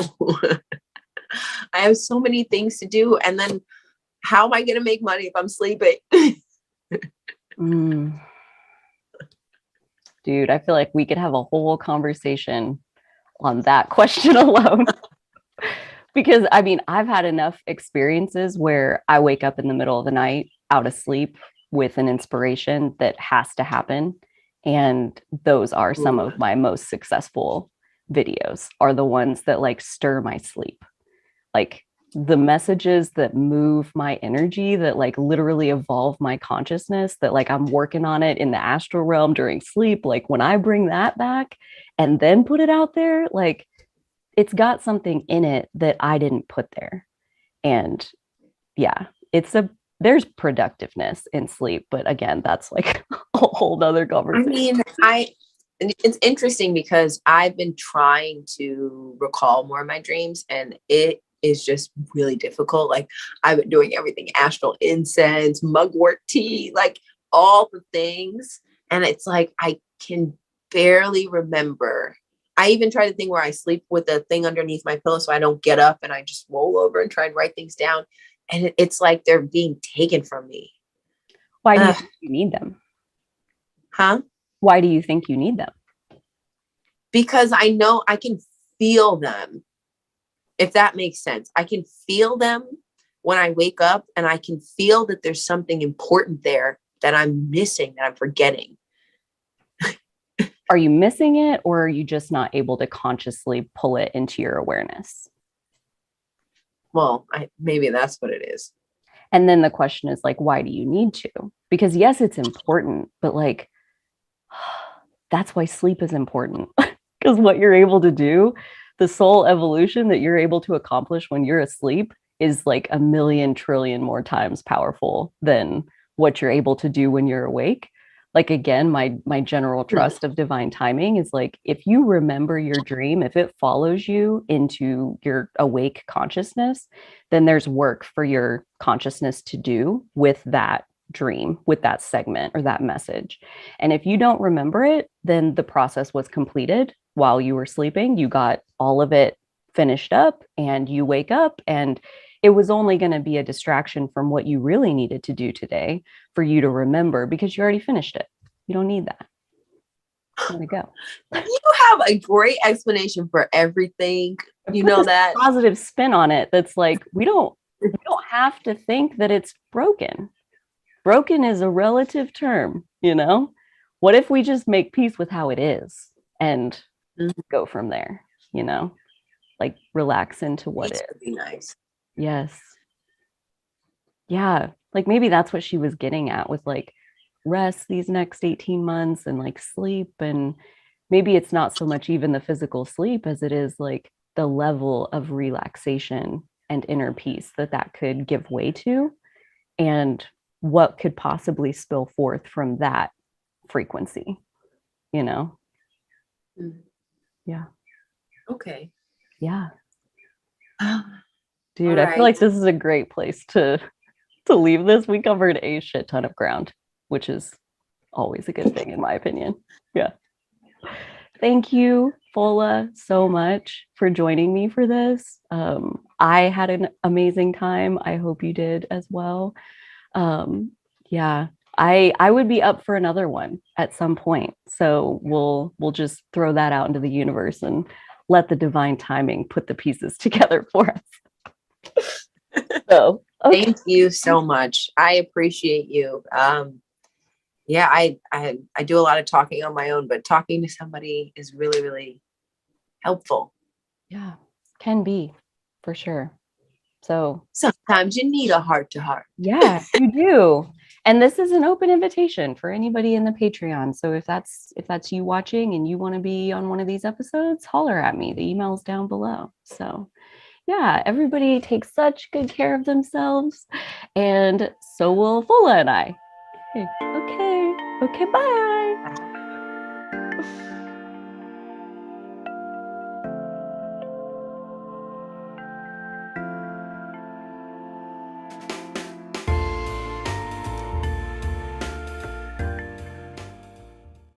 I have so many things to do. And then how am I going to make money if I'm sleeping? Dude, I feel like we could have a whole conversation on that question alone. Because I mean, I've had enough experiences where I wake up in the middle of the night out of sleep with an inspiration that has to happen. And those are some of my most successful videos, are the ones that like stir my sleep. Like the messages that move my energy, that like literally evolve my consciousness, that like I'm working on it in the astral realm during sleep. Like when I bring that back and then put it out there, like it's got something in it that I didn't put there. And yeah, there's productiveness in sleep, but again, that's like a whole nother conversation. I mean, it's interesting because I've been trying to recall more of my dreams, and it is just really difficult. Like I've been doing everything: astral incense, mugwort tea, like all the things. And it's like, I can barely remember. I even try the thing where I sleep with a thing underneath my pillow so I don't get up, and I just roll over and try and write things down. And it's like they're being taken from me. Why do you think you need them? Huh? Why do you think you need them? Because I know I can feel them, if that makes sense. I can feel them when I wake up, and I can feel that there's something important there that I'm missing, that I'm forgetting. Are you missing it, or are you just not able to consciously pull it into your awareness? Well, maybe that's what it is. And then the question is like, why do you need to? Because yes, it's important, but like, that's why sleep is important. Because what you're able to do, the soul evolution that you're able to accomplish when you're asleep is like a million trillion more times powerful than what you're able to do when you're awake. Like, again, my general trust of divine timing is like, if you remember your dream, if it follows you into your awake consciousness, then there's work for your consciousness to do with that dream, with that segment or that message. And if you don't remember it, then the process was completed while you were sleeping. You got all of it finished up, and you wake up, and it was only going to be a distraction from what you really needed to do today for you to remember, because you already finished it. You don't need that. There we go. You have a great explanation for everything. You know that positive spin on it. That's like, we don't have to think that it's broken. Broken is a relative term, you know? What if we just make peace with how it is and go from there, you know? Like relax into what is. Would be nice. Yes. Yeah. Like maybe that's what she was getting at with like rest these next 18 months and like sleep. And maybe it's not so much even the physical sleep as it is like the level of relaxation and inner peace that could give way to, and what could possibly spill forth from that frequency, you know? Yeah. Okay. Yeah. Dude, right. I feel like this is a great place to leave this. We covered a shit ton of ground, which is always a good thing in my opinion. Yeah. Thank you, Fola, so much for joining me for this. I had an amazing time. I hope you did as well. Yeah, I would be up for another one at some point. So we'll just throw that out into the universe and let the divine timing put the pieces together for us. So okay. Thank you so much. I appreciate you. Yeah, I do a lot of talking on my own, but talking to somebody is really, really helpful. Yeah, can be for sure. So sometimes you need a heart-to-heart. Yeah, you do. And this is an open invitation for anybody in the Patreon. So if that's you watching and you want to be on one of these episodes, holler at me. The email's down below. So yeah, everybody takes such good care of themselves, and so will Fola and I. Okay, bye.